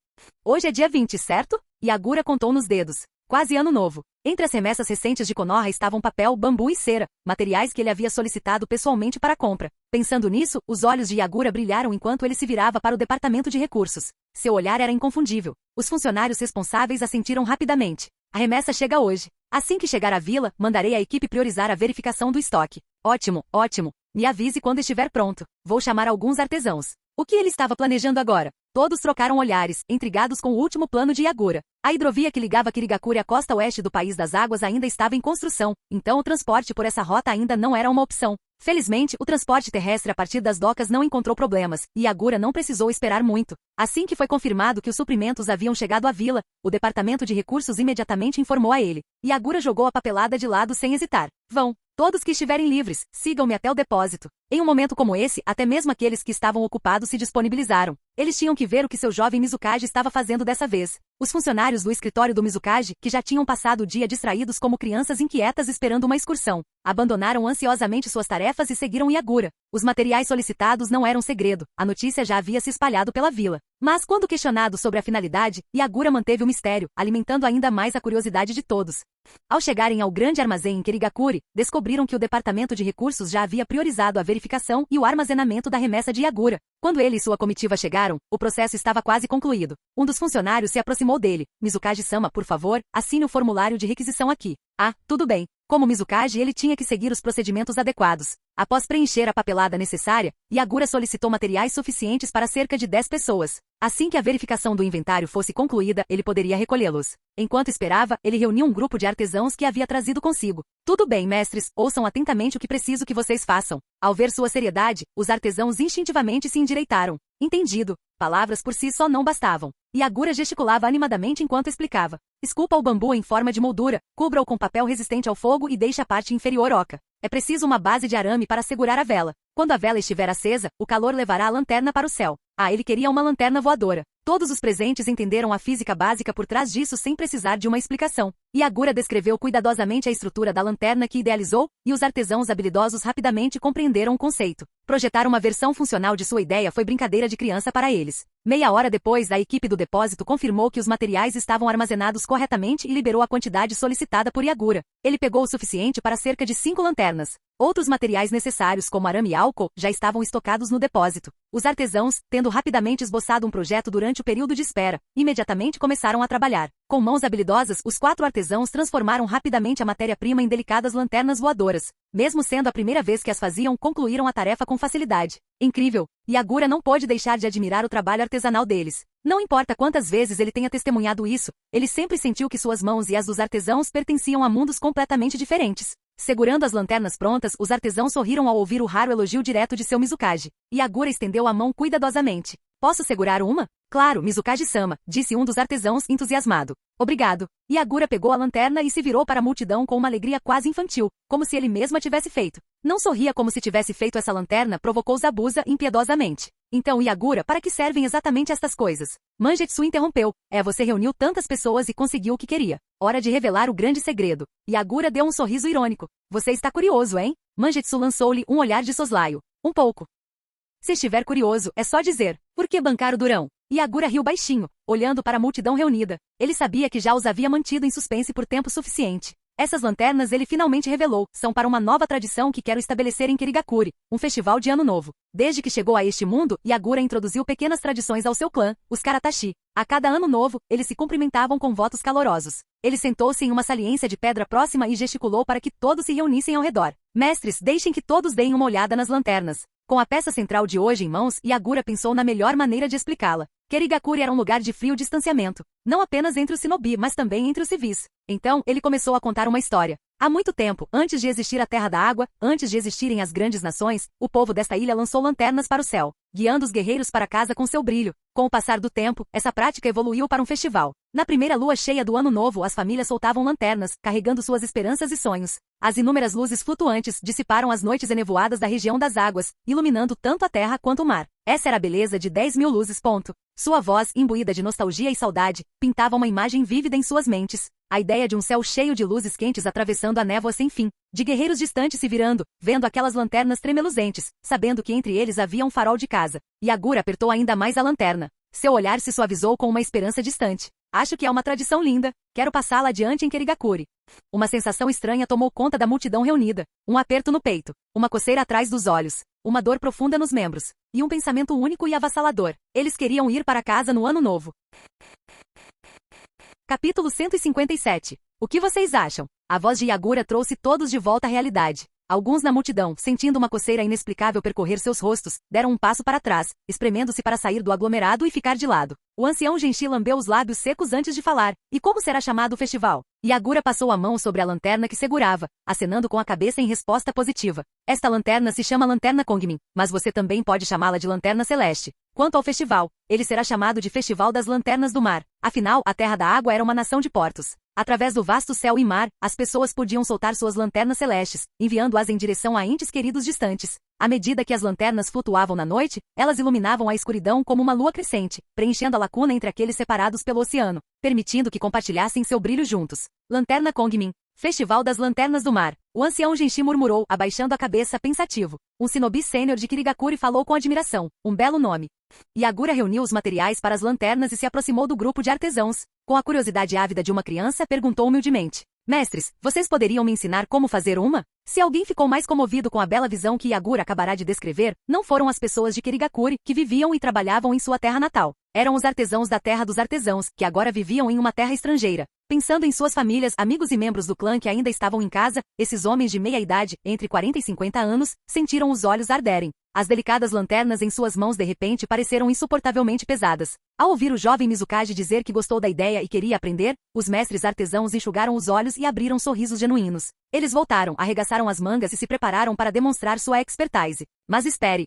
Hoje é dia 20, certo? Yagura contou nos dedos. Quase ano novo. Entre as remessas recentes de Konoha estavam papel, bambu e cera, materiais que ele havia solicitado pessoalmente para compra. Pensando nisso, os olhos de Yagura brilharam enquanto ele se virava para o departamento de recursos. Seu olhar era inconfundível. Os funcionários responsáveis assentiram rapidamente. A remessa chega hoje. Assim que chegar à vila, mandarei a equipe priorizar a verificação do estoque. Ótimo, ótimo. Me avise quando estiver pronto. Vou chamar alguns artesãos. O que ele estava planejando agora? Todos trocaram olhares, intrigados com o último plano de Yagura. A hidrovia que ligava Kirigakure à costa oeste do País das Águas ainda estava em construção, então o transporte por essa rota ainda não era uma opção. Felizmente, o transporte terrestre a partir das docas não encontrou problemas, e Yagura não precisou esperar muito. Assim que foi confirmado que os suprimentos haviam chegado à vila, o departamento de recursos imediatamente informou a ele. Yagura jogou a papelada de lado sem hesitar. Vão. Todos que estiverem livres, sigam-me até o depósito. Em um momento como esse, até mesmo aqueles que estavam ocupados se disponibilizaram. Eles tinham que ver o que seu jovem Mizukage estava fazendo dessa vez. Os funcionários do escritório do Mizukage, que já tinham passado o dia distraídos como crianças inquietas esperando uma excursão, abandonaram ansiosamente suas tarefas e seguiram Yagura. Os materiais solicitados não eram segredo, a notícia já havia se espalhado pela vila. Mas quando questionado sobre a finalidade, Yagura manteve o mistério, alimentando ainda mais a curiosidade de todos. Ao chegarem ao grande armazém em Kirigakure, descobriram que o departamento de recursos já havia priorizado a verificação e o armazenamento da remessa de Yagura. Quando ele e sua comitiva chegaram, o processo estava quase concluído. Um dos funcionários se aproximou dele. Mizukage-sama, por favor, assine o formulário de requisição aqui. Ah, tudo bem. Como Mizukage, ele tinha que seguir os procedimentos adequados. Após preencher a papelada necessária, Yagura solicitou materiais suficientes para cerca de 10 pessoas. Assim que a verificação do inventário fosse concluída, ele poderia recolhê-los. Enquanto esperava, ele reuniu um grupo de artesãos que havia trazido consigo. Tudo bem, mestres, ouçam atentamente o que preciso que vocês façam. Ao ver sua seriedade, os artesãos instintivamente se endireitaram. Entendido. Palavras por si só não bastavam. Yagura gesticulava animadamente enquanto explicava. Esculpa o bambu em forma de moldura, cubra-o com papel resistente ao fogo e deixe a parte inferior oca. É preciso uma base de arame para segurar a vela. Quando a vela estiver acesa, o calor levará a lanterna para o céu. Ah, ele queria uma lanterna voadora. Todos os presentes entenderam a física básica por trás disso sem precisar de uma explicação. Yagura descreveu cuidadosamente a estrutura da lanterna que idealizou, e os artesãos habilidosos rapidamente compreenderam o conceito. Projetar uma versão funcional de sua ideia foi brincadeira de criança para eles. Meia hora depois, a equipe do depósito confirmou que os materiais estavam armazenados corretamente e liberou a quantidade solicitada por Yagura. Ele pegou o suficiente para cerca de 5 lanternas. Outros materiais necessários, como arame e álcool, já estavam estocados no depósito. Os artesãos, tendo rapidamente esboçado um projeto durante o período de espera, imediatamente começaram a trabalhar. Com mãos habilidosas, os 4 artesãos transformaram rapidamente a matéria-prima em delicadas lanternas voadoras. Mesmo sendo a primeira vez que as faziam, concluíram a tarefa com facilidade. Incrível! Yagura não pôde deixar de admirar o trabalho artesanal deles. Não importa quantas vezes ele tenha testemunhado isso, ele sempre sentiu que suas mãos e as dos artesãos pertenciam a mundos completamente diferentes. Segurando as lanternas prontas, os artesãos sorriram ao ouvir o raro elogio direto de seu Mizukage. Yagura estendeu a mão cuidadosamente. Posso segurar uma? Claro, Mizukage-sama, disse um dos artesãos entusiasmado. Obrigado. Yagura pegou a lanterna e se virou para a multidão com uma alegria quase infantil, como se ele mesmo a tivesse feito. Não sorria como se tivesse feito essa lanterna, provocou Zabuza impiedosamente. Então, Yagura, para que servem exatamente estas coisas? Mangetsu interrompeu. Você reuniu tantas pessoas e conseguiu o que queria. Hora de revelar o grande segredo. Yagura deu um sorriso irônico. Você está curioso, hein? Mangetsu lançou-lhe um olhar de soslaio. Um pouco. Se estiver curioso, é só dizer. Por que bancar o durão? Yagura riu baixinho, olhando para a multidão reunida. Ele sabia que já os havia mantido em suspense por tempo suficiente. Essas lanternas, ele finalmente revelou, são para uma nova tradição que quero estabelecer em Kirigakure, um festival de Ano Novo. Desde que chegou a este mundo, Yagura introduziu pequenas tradições ao seu clã, os Karatashi. A cada ano novo, eles se cumprimentavam com votos calorosos. Ele sentou-se em uma saliência de pedra próxima e gesticulou para que todos se reunissem ao redor. Mestres, deixem que todos deem uma olhada nas lanternas. Com a peça central de hoje em mãos, Yagura pensou na melhor maneira de explicá-la. Kirigakure era um lugar de frio distanciamento, não apenas entre os shinobi, mas também entre os civis. Então, ele começou a contar uma história. Há muito tempo, antes de existir a Terra da Água, antes de existirem as grandes nações, o povo desta ilha lançou lanternas para o céu, guiando os guerreiros para casa com seu brilho. Com o passar do tempo, essa prática evoluiu para um festival. Na primeira lua cheia do ano novo, as famílias soltavam lanternas, carregando suas esperanças e sonhos. As inúmeras luzes flutuantes dissiparam as noites enevoadas da região das águas, iluminando tanto a terra quanto o mar. Essa era a beleza de 10.000 luzes. Sua voz, imbuída de nostalgia e saudade, pintava uma imagem vívida em suas mentes. A ideia de um céu cheio de luzes quentes atravessando a névoa sem fim, de guerreiros distantes se virando, vendo aquelas lanternas tremeluzentes, sabendo que entre eles havia um farol de casa. Yagura apertou ainda mais a lanterna. Seu olhar se suavizou com uma esperança distante. Acho que é uma tradição linda. Quero passá-la adiante em Kirigakuri. Uma sensação estranha tomou conta da multidão reunida. Um aperto no peito, uma coceira atrás dos olhos, uma dor profunda nos membros, e um pensamento único e avassalador. Eles queriam ir para casa no ano novo. Capítulo 157. O que vocês acham? A voz de Yagura trouxe todos de volta à realidade. Alguns na multidão, sentindo uma coceira inexplicável percorrer seus rostos, deram um passo para trás, espremendo-se para sair do aglomerado e ficar de lado. O ancião Genshi lambeu os lábios secos antes de falar. E como será chamado o festival? Yagura passou a mão sobre a lanterna que segurava, acenando com a cabeça em resposta positiva. Esta lanterna se chama Lanterna Kongmin, mas você também pode chamá-la de Lanterna Celeste. Quanto ao festival, ele será chamado de Festival das Lanternas do Mar. Afinal, a Terra da Água era uma nação de portos. Através do vasto céu e mar, as pessoas podiam soltar suas lanternas celestes, enviando-as em direção a entes queridos distantes. À medida que as lanternas flutuavam na noite, elas iluminavam a escuridão como uma lua crescente, preenchendo a lacuna entre aqueles separados pelo oceano, permitindo que compartilhassem seu brilho juntos. Lanterna Kongmin, Festival das Lanternas do Mar. O ancião Genshi murmurou, abaixando a cabeça pensativo. Um shinobi sênior de Kirigakuri falou com admiração. Um belo nome. Yagura reuniu os materiais para as lanternas e se aproximou do grupo de artesãos. Com a curiosidade ávida de uma criança, perguntou humildemente. Mestres, vocês poderiam me ensinar como fazer uma? Se alguém ficou mais comovido com a bela visão que Yagura acabará de descrever, não foram as pessoas de Kirigakuri, que viviam e trabalhavam em sua terra natal. Eram os artesãos da Terra dos Artesãos, que agora viviam em uma terra estrangeira. Pensando em suas famílias, amigos e membros do clã que ainda estavam em casa, esses homens de meia idade, entre 40 e 50 anos, sentiram os olhos arderem. As delicadas lanternas em suas mãos de repente pareceram insuportavelmente pesadas. Ao ouvir o jovem Mizukaji dizer que gostou da ideia e queria aprender, os mestres artesãos enxugaram os olhos e abriram sorrisos genuínos. Eles voltaram, arregaçaram as mangas e se prepararam para demonstrar sua expertise. Mas espere.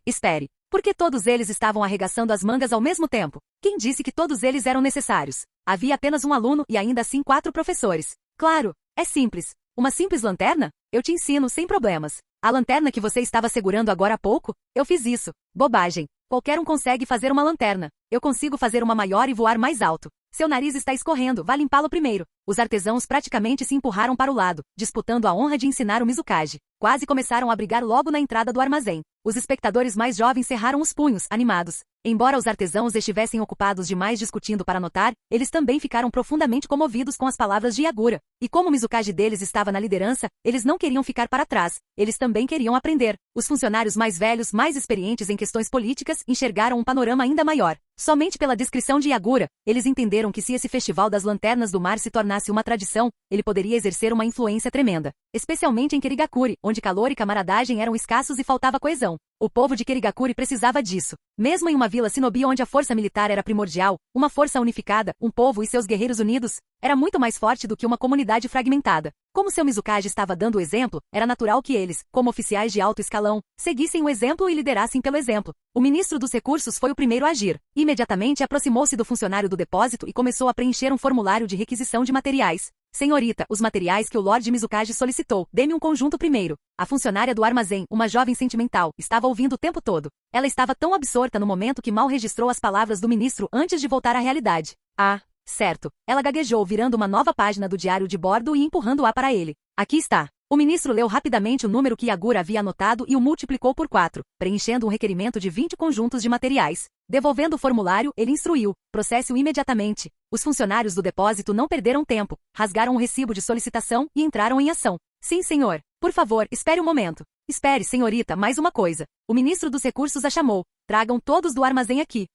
Por que todos eles estavam arregaçando as mangas ao mesmo tempo? Quem disse que todos eles eram necessários? Havia apenas um aluno e ainda assim 4 professores. Claro, é simples. Uma simples lanterna? Eu te ensino sem problemas. A lanterna que você estava segurando agora há pouco? Eu fiz isso. Bobagem. Qualquer um consegue fazer uma lanterna. Eu consigo fazer uma maior e voar mais alto. Seu nariz está escorrendo, vá limpá-lo primeiro. Os artesãos praticamente se empurraram para o lado, disputando a honra de ensinar o Mizukaji. Quase começaram a brigar logo na entrada do armazém. Os espectadores mais jovens cerraram os punhos, animados. Embora os artesãos estivessem ocupados demais discutindo para notar, eles também ficaram profundamente comovidos com as palavras de Yagura. E como o Mizukaji deles estava na liderança, eles não queriam ficar para trás. Eles também queriam aprender. Os funcionários mais velhos, mais experientes em questões políticas, enxergaram um panorama ainda maior. Somente pela descrição de Yagura, eles entenderam que se esse Festival das Lanternas do Mar se tornasse uma tradição, ele poderia exercer uma influência tremenda. Especialmente em Kirigakuri, onde calor e camaradagem eram escassos e faltava coesão. O povo de Kirigakuri precisava disso. Mesmo em uma vila shinobi onde a força militar era primordial, uma força unificada, um povo e seus guerreiros unidos, era muito mais forte do que uma comunidade fragmentada. Como seu Mizukaji estava dando o exemplo, era natural que eles, como oficiais de alto escalão, seguissem o exemplo e liderassem pelo exemplo. O ministro dos recursos foi o primeiro a agir. Imediatamente aproximou-se do funcionário do depósito e começou a preencher um formulário de requisição de materiais. Senhorita, os materiais que o Lorde Mizukaji solicitou, dê-me um conjunto primeiro. A funcionária do armazém, uma jovem sentimental, estava ouvindo o tempo todo. Ela estava tão absorta no momento que mal registrou as palavras do ministro antes de voltar à realidade. Ah, certo. Ela gaguejou, virando uma nova página do diário de bordo e empurrando-a para ele. Aqui está. O ministro leu rapidamente o número que Yagura havia anotado e o multiplicou por 4, preenchendo um requerimento de 20 conjuntos de materiais. Devolvendo o formulário, ele instruiu: processe-o imediatamente. Os funcionários do depósito não perderam tempo, rasgaram o recibo de solicitação e entraram em ação. Sim, senhor. Por favor, espere um momento. Espere, senhorita, mais uma coisa. O ministro dos recursos a chamou. Tragam todos do armazém aqui.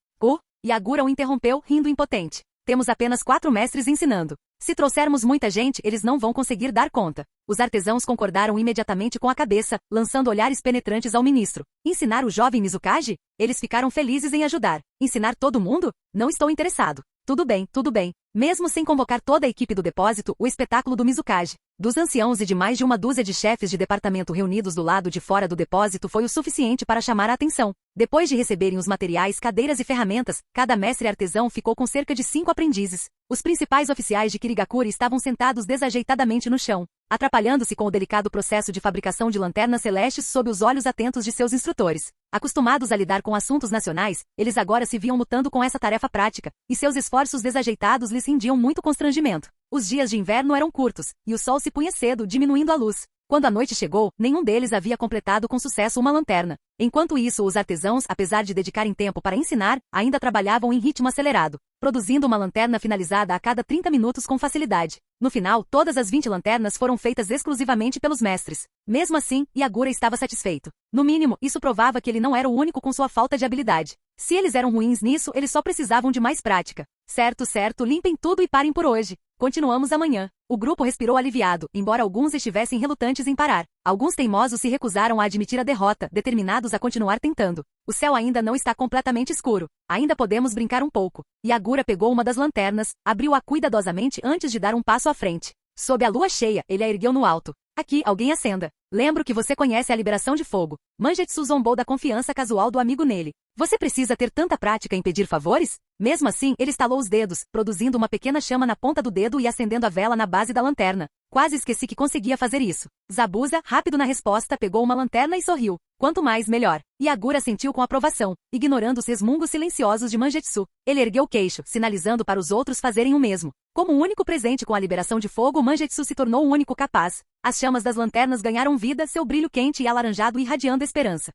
Yagura o interrompeu, rindo impotente. Temos apenas 4 mestres ensinando. Se trouxermos muita gente, eles não vão conseguir dar conta. Os artesãos concordaram imediatamente com a cabeça, lançando olhares penetrantes ao ministro. Ensinar o jovem Mizukaji? Eles ficaram felizes em ajudar. Ensinar todo mundo? Não estou interessado. Tudo bem. Mesmo sem convocar toda a equipe do depósito, o espetáculo do Mizukaji, dos anciãos e de mais de uma dúzia de chefes de departamento reunidos do lado de fora do depósito foi o suficiente para chamar a atenção. Depois de receberem os materiais, cadeiras e ferramentas, cada mestre artesão ficou com cerca de 5 aprendizes. Os principais oficiais de Kirigakuri estavam sentados desajeitadamente no chão, atrapalhando-se com o delicado processo de fabricação de lanternas celestes sob os olhos atentos de seus instrutores. Acostumados a lidar com assuntos nacionais, eles agora se viam lutando com essa tarefa prática, e seus esforços desajeitados lhes rendiam muito constrangimento. Os dias de inverno eram curtos, e o sol se punha cedo, diminuindo a luz. Quando a noite chegou, nenhum deles havia completado com sucesso uma lanterna. Enquanto isso, os artesãos, apesar de dedicarem tempo para ensinar, ainda trabalhavam em ritmo acelerado, produzindo uma lanterna finalizada a cada 30 minutos com facilidade. No final, todas as 20 lanternas foram feitas exclusivamente pelos mestres. Mesmo assim, Yagura estava satisfeito. No mínimo, isso provava que ele não era o único com sua falta de habilidade. Se eles eram ruins nisso, eles só precisavam de mais prática. Certo, limpem tudo e parem por hoje. Continuamos amanhã. O grupo respirou aliviado, embora alguns estivessem relutantes em parar. Alguns teimosos se recusaram a admitir a derrota, determinados a continuar tentando. O céu ainda não está completamente escuro. Ainda podemos brincar um pouco. Yagura pegou uma das lanternas, abriu-a cuidadosamente antes de dar um passo à frente. Sob a lua cheia, ele a ergueu no alto. Aqui, alguém acenda. Lembro que você conhece a liberação de fogo. Mangetsu zombou da confiança casual do amigo nele. Você precisa ter tanta prática em pedir favores? Mesmo assim, ele estalou os dedos, produzindo uma pequena chama na ponta do dedo e acendendo a vela na base da lanterna. Quase esqueci que conseguia fazer isso. Zabuza, rápido na resposta, pegou uma lanterna e sorriu. Quanto mais, melhor. Yagura sentiu com aprovação, ignorando os resmungos silenciosos de Mangetsu. Ele ergueu o queixo, sinalizando para os outros fazerem o mesmo. Como o único presente com a liberação de fogo, Mangetsu se tornou o único capaz. As chamas das lanternas ganharam vida, seu brilho quente e alaranjado irradiando esperança.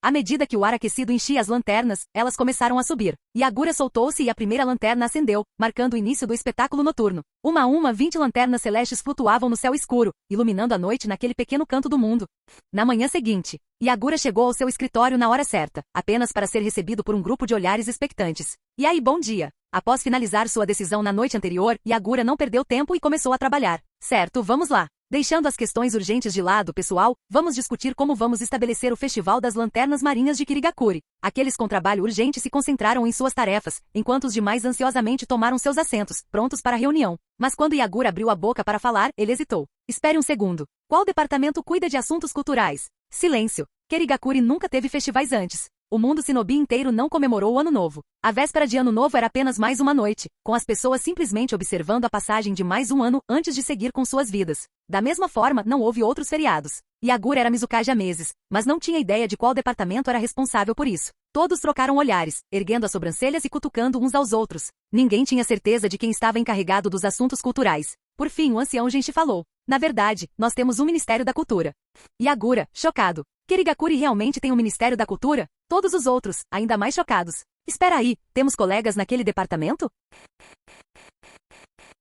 À medida que o ar aquecido enchia as lanternas, elas começaram a subir. Yagura soltou-se e a primeira lanterna acendeu, marcando o início do espetáculo noturno. Uma a uma, 20 lanternas celestes flutuavam no céu escuro, iluminando a noite naquele pequeno canto do mundo. Na manhã seguinte, Yagura chegou ao seu escritório na hora certa, apenas para ser recebido por um grupo de olhares expectantes. E aí, bom dia! Após finalizar sua decisão na noite anterior, Yagura não perdeu tempo e começou a trabalhar. Certo, vamos lá. Deixando as questões urgentes de lado, pessoal, vamos discutir como vamos estabelecer o Festival das Lanternas Marinhas de Kirigakuri. Aqueles com trabalho urgente se concentraram em suas tarefas, enquanto os demais ansiosamente tomaram seus assentos, prontos para a reunião. Mas quando Yagura abriu a boca para falar, ele hesitou. Espere um segundo. Qual departamento cuida de assuntos culturais? Silêncio. Kirigakuri nunca teve festivais antes. O mundo Shinobi inteiro não comemorou o Ano Novo. A véspera de Ano Novo era apenas mais uma noite, com as pessoas simplesmente observando a passagem de mais um ano antes de seguir com suas vidas. Da mesma forma, não houve outros feriados. Yagura era Mizukage há meses, mas não tinha ideia de qual departamento era responsável por isso. Todos trocaram olhares, erguendo as sobrancelhas e cutucando uns aos outros. Ninguém tinha certeza de quem estava encarregado dos assuntos culturais. Por fim, o ancião Genshi falou. Na verdade, nós temos um Ministério da Cultura. Yagura, chocado. Kirigakuri realmente tem um Ministério da Cultura? Todos os outros, ainda mais chocados. Espera aí, temos colegas naquele departamento?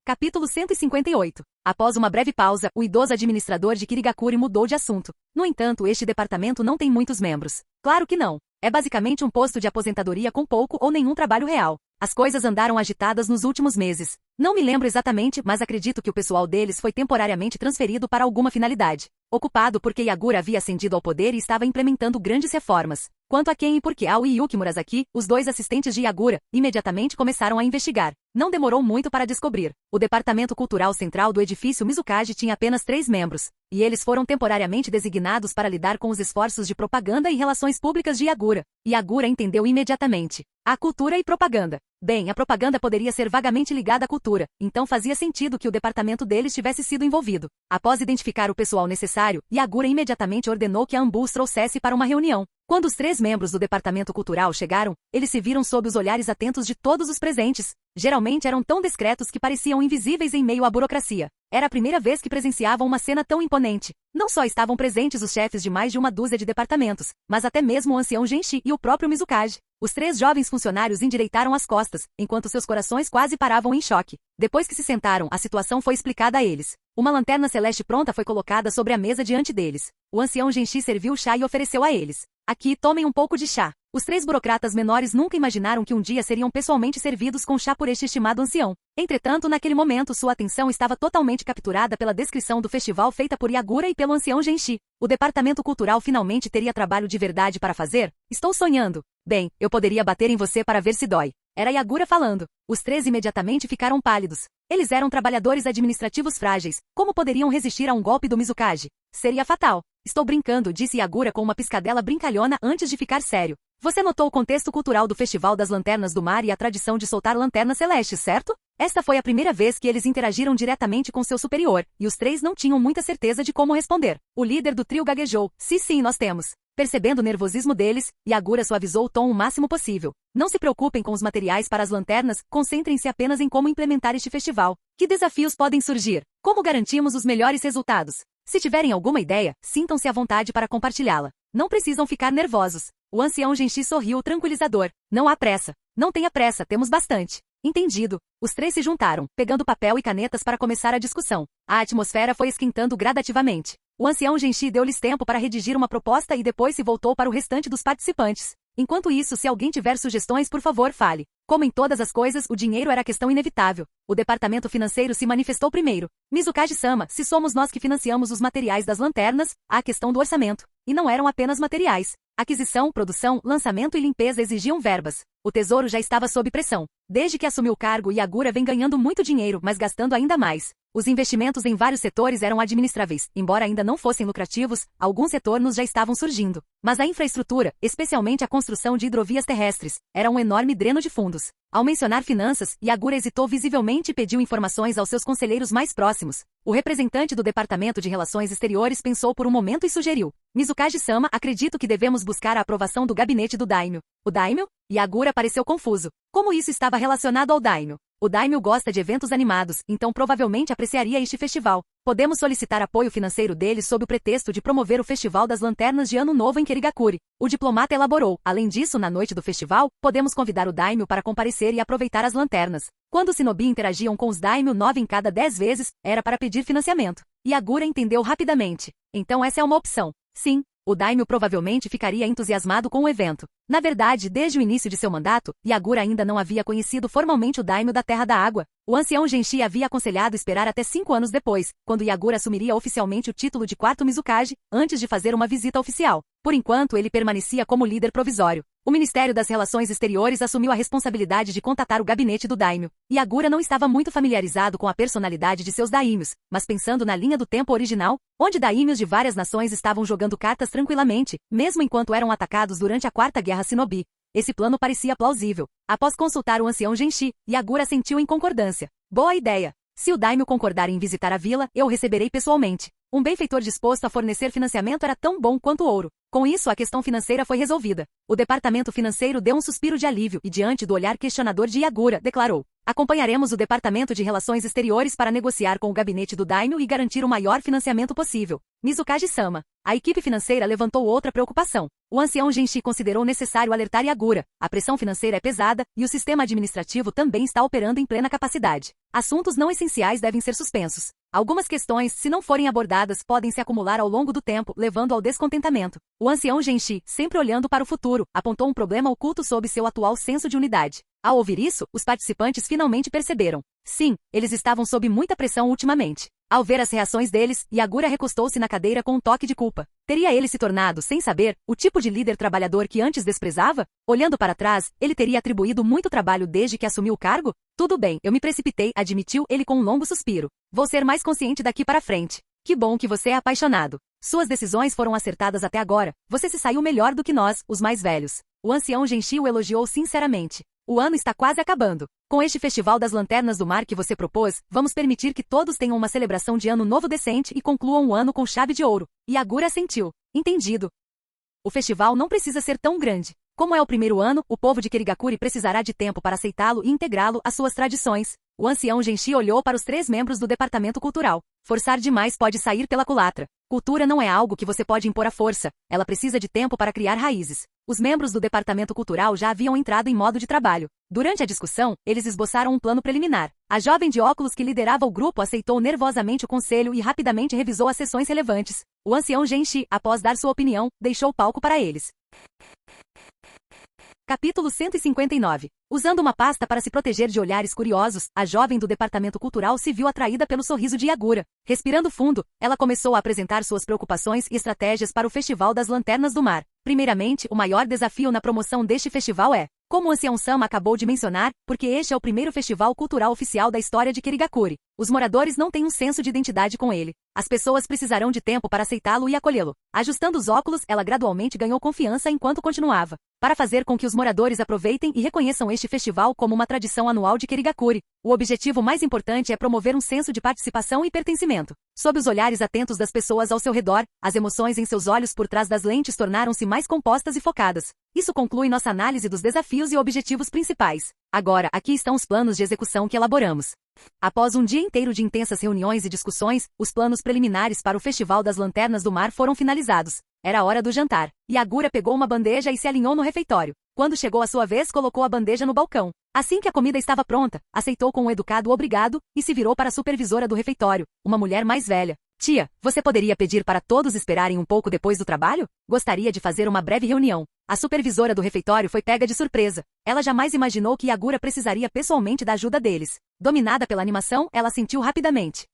Capítulo 158. Após uma breve pausa, o idoso administrador de Kirigakuri mudou de assunto. No entanto, este departamento não tem muitos membros. Claro que não. É basicamente um posto de aposentadoria com pouco ou nenhum trabalho real. As coisas andaram agitadas nos últimos meses. Não me lembro exatamente, mas acredito que o pessoal deles foi temporariamente transferido para alguma finalidade. Ocupado porque Yagura havia ascendido ao poder e estava implementando grandes reformas. Quanto a Ken e Purkiao e Yuki Murasaki, os dois assistentes de Yagura, imediatamente começaram a investigar. Não demorou muito para descobrir. O departamento cultural central do edifício Mizukage tinha apenas 3 membros, e eles foram temporariamente designados para lidar com os esforços de propaganda e relações públicas de Yagura. Yagura entendeu imediatamente. A cultura e propaganda. Bem, a propaganda poderia ser vagamente ligada à cultura, então fazia sentido que o departamento deles tivesse sido envolvido. Após identificar o pessoal necessário, Yagura imediatamente ordenou que a Ambu os trouxesse para uma reunião. Quando os 3 membros do departamento cultural chegaram, eles se viram sob os olhares atentos de todos os presentes. Geralmente eram tão discretos que pareciam invisíveis em meio à burocracia. Era a primeira vez que presenciavam uma cena tão imponente. Não só estavam presentes os chefes de mais de uma dúzia de departamentos, mas até mesmo o ancião Genshi e o próprio Mizukage. Os 3 jovens funcionários endireitaram as costas, enquanto seus corações quase paravam em choque. Depois que se sentaram, a situação foi explicada a eles. Uma lanterna celeste pronta foi colocada sobre a mesa diante deles. O ancião Genshi serviu chá e ofereceu a eles. Aqui, tomem um pouco de chá. Os 3 burocratas menores nunca imaginaram que um dia seriam pessoalmente servidos com chá por este estimado ancião. Entretanto, naquele momento, sua atenção estava totalmente capturada pela descrição do festival feita por Yagura e pelo ancião Genshi. O departamento cultural finalmente teria trabalho de verdade para fazer? Estou sonhando. Bem, eu poderia bater em você para ver se dói. Era Yagura falando. Os 3 imediatamente ficaram pálidos. Eles eram trabalhadores administrativos frágeis. Como poderiam resistir a um golpe do Mizukage? Seria fatal. Estou brincando, disse Yagura com uma piscadela brincalhona antes de ficar sério. Você notou o contexto cultural do Festival das Lanternas do Mar e a tradição de soltar lanternas celestes, certo? Esta foi a primeira vez que eles interagiram diretamente com seu superior, e os 3 não tinham muita certeza de como responder. O líder do trio gaguejou. Sim, nós temos. Percebendo o nervosismo deles, Yagura suavizou o tom o máximo possível. Não se preocupem com os materiais para as lanternas, concentrem-se apenas em como implementar este festival. Que desafios podem surgir? Como garantimos os melhores resultados? Se tiverem alguma ideia, sintam-se à vontade para compartilhá-la. Não precisam ficar nervosos. O ancião Genshi sorriu tranquilizador. Não há pressa. Não tenha pressa, temos bastante. Entendido. Os três se juntaram, pegando papel e canetas para começar a discussão. A atmosfera foi esquentando gradativamente. O ancião Genshi deu-lhes tempo para redigir uma proposta e depois se voltou para o restante dos participantes. Enquanto isso, se alguém tiver sugestões, por favor, fale. Como em todas as coisas, o dinheiro era questão inevitável. O departamento financeiro se manifestou primeiro. Mizukaji-sama, se somos nós que financiamos os materiais das lanternas, há a questão do orçamento. E não eram apenas materiais. Aquisição, produção, lançamento e limpeza exigiam verbas. O tesouro já estava sob pressão. Desde que assumiu o cargo, Yagura vem ganhando muito dinheiro, mas gastando ainda mais. Os investimentos em vários setores eram administráveis. Embora ainda não fossem lucrativos, alguns retornos já estavam surgindo. Mas a infraestrutura, especialmente a construção de hidrovias terrestres, era um enorme dreno de fundos. Ao mencionar finanças, Yagura hesitou visivelmente e pediu informações aos seus conselheiros mais próximos. O representante do Departamento de Relações Exteriores pensou por um momento e sugeriu: Mizukaji-sama, acredito que devemos buscar a aprovação do gabinete do Daimyo. O Daimyo? Yagura pareceu confuso. Como isso estava relacionado ao Daimyo? O Daimyo gosta de eventos animados, então provavelmente apreciaria este festival. Podemos solicitar apoio financeiro dele sob o pretexto de promover o Festival das Lanternas de Ano Novo em Kirigakuri. O diplomata elaborou. Além disso, na noite do festival, podemos convidar o Daimyo para comparecer e aproveitar as lanternas. Quando os shinobi interagiam com os Daimyo 9 em cada 10 vezes, era para pedir financiamento. Yagura entendeu rapidamente. Então essa é uma opção. Sim. O Daimyo provavelmente ficaria entusiasmado com o evento. Na verdade, desde o início de seu mandato, Yagura ainda não havia conhecido formalmente o Daimyo da Terra da Água. O ancião Genshi havia aconselhado esperar até 5 anos depois, quando Yagura assumiria oficialmente o título de quarto Mizukaji, antes de fazer uma visita oficial. Por enquanto, ele permanecia como líder provisório. O Ministério das Relações Exteriores assumiu a responsabilidade de contatar o gabinete do Daimyo. Yagura não estava muito familiarizado com a personalidade de seus daimyos, mas pensando na linha do tempo original, onde daimyos de várias nações estavam jogando cartas tranquilamente, mesmo enquanto eram atacados durante a Quarta Guerra Shinobi. Esse plano parecia plausível. Após consultar o ancião Genshi, Yagura sentiu em concordância. Boa ideia. Se o Daimyo concordar em visitar a vila, eu o receberei pessoalmente. Um benfeitor disposto a fornecer financiamento era tão bom quanto ouro. Com isso, a questão financeira foi resolvida. O departamento financeiro deu um suspiro de alívio e, diante do olhar questionador de Yagura, declarou: acompanharemos o Departamento de Relações Exteriores para negociar com o gabinete do Daimyo e garantir o maior financiamento possível. Mizukaji-sama. A equipe financeira levantou outra preocupação. O ancião Genshi considerou necessário alertar Yagura. A pressão financeira é pesada e o sistema administrativo também está operando em plena capacidade. Assuntos não essenciais devem ser suspensos. Algumas questões, se não forem abordadas, podem se acumular ao longo do tempo, levando ao descontentamento. O ancião Genshi, sempre olhando para o futuro, apontou um problema oculto sob seu atual senso de unidade. Ao ouvir isso, os participantes finalmente perceberam. Sim, eles estavam sob muita pressão ultimamente. Ao ver as reações deles, Yagura recostou-se na cadeira com um toque de culpa. Teria ele se tornado, sem saber, o tipo de líder trabalhador que antes desprezava? Olhando para trás, ele teria atribuído muito trabalho desde que assumiu o cargo? Tudo bem, eu me precipitei, admitiu ele com um longo suspiro. Vou ser mais consciente daqui para frente. Que bom que você é apaixonado. Suas decisões foram acertadas até agora. Você se saiu melhor do que nós, os mais velhos. O ancião Genshi o elogiou sinceramente. O ano está quase acabando. Com este Festival das Lanternas do Mar que você propôs, vamos permitir que todos tenham uma celebração de ano novo decente e concluam o ano com chave de ouro. Yagura assentiu. Entendido. O festival não precisa ser tão grande. Como é o primeiro ano, o povo de Kirigakuri precisará de tempo para aceitá-lo e integrá-lo às suas tradições. O ancião Genshi olhou para os 3 membros do departamento cultural. Forçar demais pode sair pela culatra. Cultura não é algo que você pode impor à força. Ela precisa de tempo para criar raízes. Os membros do departamento cultural já haviam entrado em modo de trabalho. Durante a discussão, eles esboçaram um plano preliminar. A jovem de óculos que liderava o grupo aceitou nervosamente o conselho e rapidamente revisou as sessões relevantes. O ancião Genshi, após dar sua opinião, deixou o palco para eles. Capítulo 159. Usando uma pasta para se proteger de olhares curiosos, a jovem do departamento cultural se viu atraída pelo sorriso de Yagura. Respirando fundo, ela começou a apresentar suas preocupações e estratégias para o Festival das Lanternas do Mar. Primeiramente, o maior desafio na promoção deste festival é, como o ancião Sama acabou de mencionar, porque este é o primeiro festival cultural oficial da história de Kirigakuri. Os moradores não têm um senso de identidade com ele. As pessoas precisarão de tempo para aceitá-lo e acolhê-lo. Ajustando os óculos, ela gradualmente ganhou confiança enquanto continuava. Para fazer com que os moradores aproveitem e reconheçam este festival como uma tradição anual de Kirigakuri, o objetivo mais importante é promover um senso de participação e pertencimento. Sob os olhares atentos das pessoas ao seu redor, as emoções em seus olhos por trás das lentes tornaram-se mais compostas e focadas. Isso conclui nossa análise dos desafios e objetivos principais. Agora, aqui estão os planos de execução que elaboramos. Após um dia inteiro de intensas reuniões e discussões, os planos preliminares para o Festival das Lanternas do Mar foram finalizados. Era a hora do jantar. Yagura pegou uma bandeja e se alinhou no refeitório. Quando chegou a sua vez, colocou a bandeja no balcão. Assim que a comida estava pronta, aceitou com um educado obrigado e se virou para a supervisora do refeitório, uma mulher mais velha. Tia, você poderia pedir para todos esperarem um pouco depois do trabalho? Gostaria de fazer uma breve reunião. A supervisora do refeitório foi pega de surpresa. Ela jamais imaginou que Yagura precisaria pessoalmente da ajuda deles. Dominada pela animação, ela sentiu rapidamente.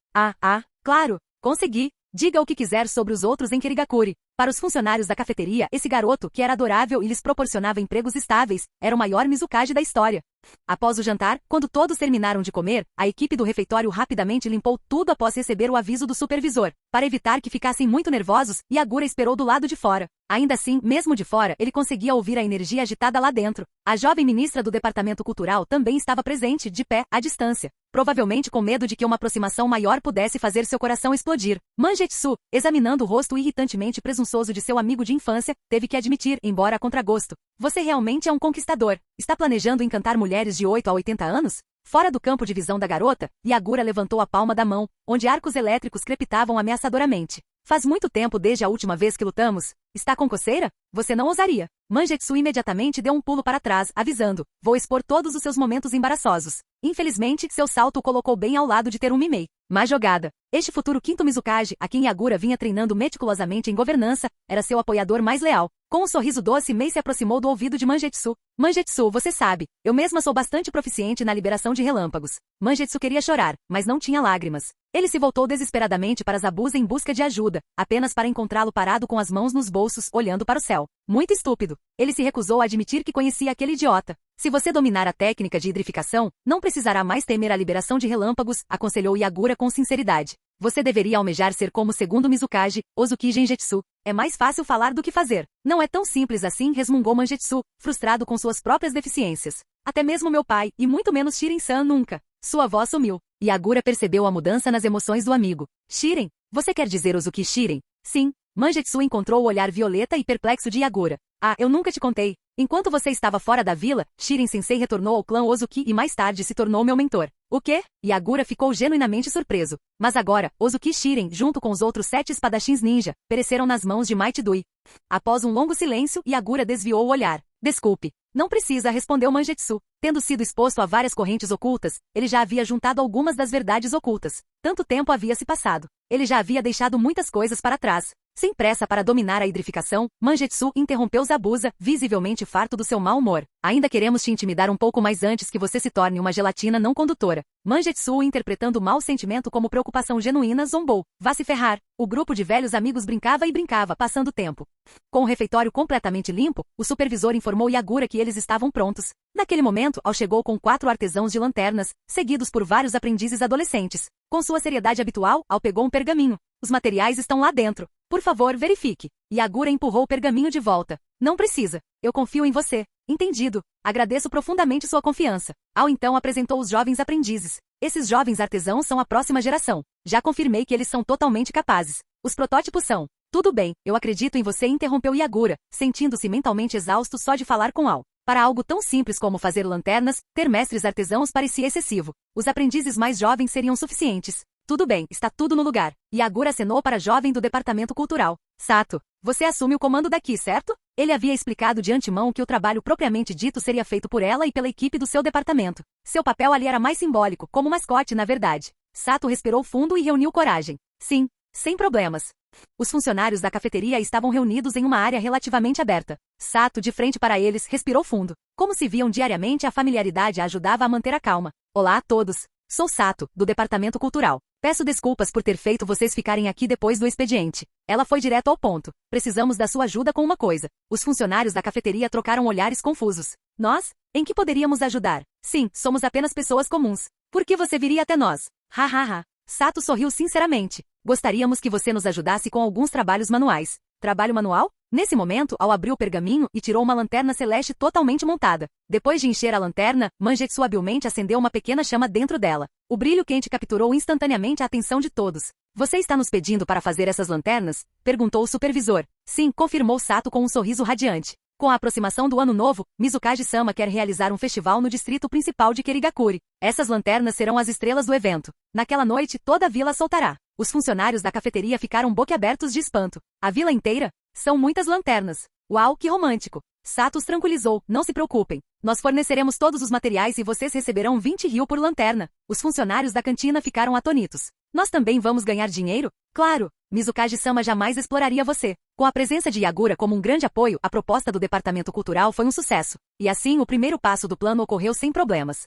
Claro, consegui. Diga o que quiser sobre os outros em Kirigakuri. Para os funcionários da cafeteria, esse garoto, que era adorável e lhes proporcionava empregos estáveis, era o maior Mizukage da história. Após o jantar, quando todos terminaram de comer, a equipe do refeitório rapidamente limpou tudo após receber o aviso do supervisor. Para evitar que ficassem muito nervosos, Yagura esperou do lado de fora. Ainda assim, mesmo de fora, ele conseguia ouvir a energia agitada lá dentro. A jovem ministra do departamento cultural também estava presente, de pé, à distância. Provavelmente com medo de que uma aproximação maior pudesse fazer seu coração explodir. Mangetsu, examinando o rosto irritantemente presunçoso de seu amigo de infância, teve que admitir, embora a contragosto. Você realmente é um conquistador. Está planejando encantar mulheres de 8 a 80 anos? Fora do campo de visão da garota, Yagura levantou a palma da mão, onde arcos elétricos crepitavam ameaçadoramente. Faz muito tempo desde a última vez que lutamos. Está com coceira? Você não ousaria. Mangetsu imediatamente deu um pulo para trás, avisando. Vou expor todos os seus momentos embaraçosos. Infelizmente, seu salto o colocou bem ao lado de Terumi-mei. Má jogada. Este futuro quinto Mizukage, a quem Yagura vinha treinando meticulosamente em governança, era seu apoiador mais leal. Com um sorriso doce, Mei se aproximou do ouvido de Mangetsu. Mangetsu, você sabe, eu mesma sou bastante proficiente na liberação de relâmpagos. Mangetsu queria chorar, mas não tinha lágrimas. Ele se voltou desesperadamente para Zabuza em busca de ajuda, apenas para encontrá-lo parado com as mãos nos bolsos, olhando para o céu. Muito estúpido. Ele se recusou a admitir que conhecia aquele idiota. Se você dominar a técnica de hidrificação, não precisará mais temer a liberação de relâmpagos, aconselhou Yagura com sinceridade. Você deveria almejar ser como o segundo Mizukage, Ozuki Genjetsu. É mais fácil falar do que fazer. Não é tão simples assim, resmungou Mangetsu, frustrado com suas próprias deficiências. Até mesmo meu pai, e muito menos Shiren-san nunca. Sua voz sumiu. Yagura percebeu a mudança nas emoções do amigo. Shiren? Você quer dizer Ozuki Shiren? Sim. Mangetsu encontrou o olhar violeta e perplexo de Yagura. Eu nunca te contei. Enquanto você estava fora da vila, Shiren-sensei retornou ao clã Ozuki e mais tarde se tornou meu mentor. O quê? Yagura ficou genuinamente surpreso. Mas agora, Ozuki Shiren, junto com os outros 7 espadachins ninja, pereceram nas mãos de Might Dui. Após um longo silêncio, Yagura desviou o olhar. Desculpe. Não precisa, respondeu Mangetsu. Tendo sido exposto a várias correntes ocultas, ele já havia juntado algumas das verdades ocultas. Tanto tempo havia se passado. Ele já havia deixado muitas coisas para trás. Sem pressa para dominar a hidrificação, Mangetsu interrompeu Zabuza, visivelmente farto do seu mau humor. Ainda queremos te intimidar um pouco mais antes que você se torne uma gelatina não condutora. Mangetsu, interpretando o mau sentimento como preocupação genuína, zombou. Vá se ferrar. O grupo de velhos amigos brincava e brincava, passando tempo. Com o refeitório completamente limpo, o supervisor informou Yagura que eles estavam prontos. Naquele momento, chegou com 4 artesãos de lanternas, seguidos por vários aprendizes adolescentes. Com sua seriedade habitual, pegou um pergaminho. Os materiais estão lá dentro. Por favor, verifique. Yagura empurrou o pergaminho de volta. Não precisa. Eu confio em você. Entendido. Agradeço profundamente sua confiança. Então apresentou os jovens aprendizes. Esses jovens artesãos são a próxima geração. Já confirmei que eles são totalmente capazes. Os protótipos são. Tudo bem, eu acredito em você, interrompeu Yagura, sentindo-se mentalmente exausto só de falar com Ao. Para algo tão simples como fazer lanternas, ter mestres artesãos parecia excessivo. Os aprendizes mais jovens seriam suficientes. Tudo bem, está tudo no lugar. Yagura acenou para a jovem do departamento cultural. Sato, você assume o comando daqui, certo? Ele havia explicado de antemão que o trabalho propriamente dito seria feito por ela e pela equipe do seu departamento. Seu papel ali era mais simbólico, como mascote, na verdade. Sato respirou fundo e reuniu coragem. Sim, sem problemas. Os funcionários da cafeteria estavam reunidos em uma área relativamente aberta. Sato, de frente para eles, respirou fundo. Como se viam diariamente, a familiaridade a ajudava a manter a calma. Olá a todos. Sou Sato, do departamento cultural. Peço desculpas por ter feito vocês ficarem aqui depois do expediente. Ela foi direto ao ponto. Precisamos da sua ajuda com uma coisa. Os funcionários da cafeteria trocaram olhares confusos. Nós? Em que poderíamos ajudar? Sim, somos apenas pessoas comuns. Por que você viria até nós? Ha. Sato sorriu sinceramente. Gostaríamos que você nos ajudasse com alguns trabalhos manuais. Trabalho manual? Nesse momento, Ao abriu o pergaminho e tirou uma lanterna celeste totalmente montada. Depois de encher a lanterna, Mangetsu habilmente acendeu uma pequena chama dentro dela. O brilho quente capturou instantaneamente a atenção de todos. Você está nos pedindo para fazer essas lanternas? Perguntou o supervisor. Sim, confirmou Sato com um sorriso radiante. Com a aproximação do ano novo, Mizukaji-sama quer realizar um festival no distrito principal de Kirigakuri. Essas lanternas serão as estrelas do evento. Naquela noite, toda a vila soltará. Os funcionários da cafeteria ficaram boquiabertos de espanto. A vila inteira? São muitas lanternas. Uau, que romântico! Sato os tranquilizou, não se preocupem. Nós forneceremos todos os materiais e vocês receberão 20 ryu por lanterna. Os funcionários da cantina ficaram atonitos. Nós também vamos ganhar dinheiro? Claro! Mizukaji-sama jamais exploraria você. Com a presença de Yagura como um grande apoio, a proposta do departamento cultural foi um sucesso. E assim, o primeiro passo do plano ocorreu sem problemas.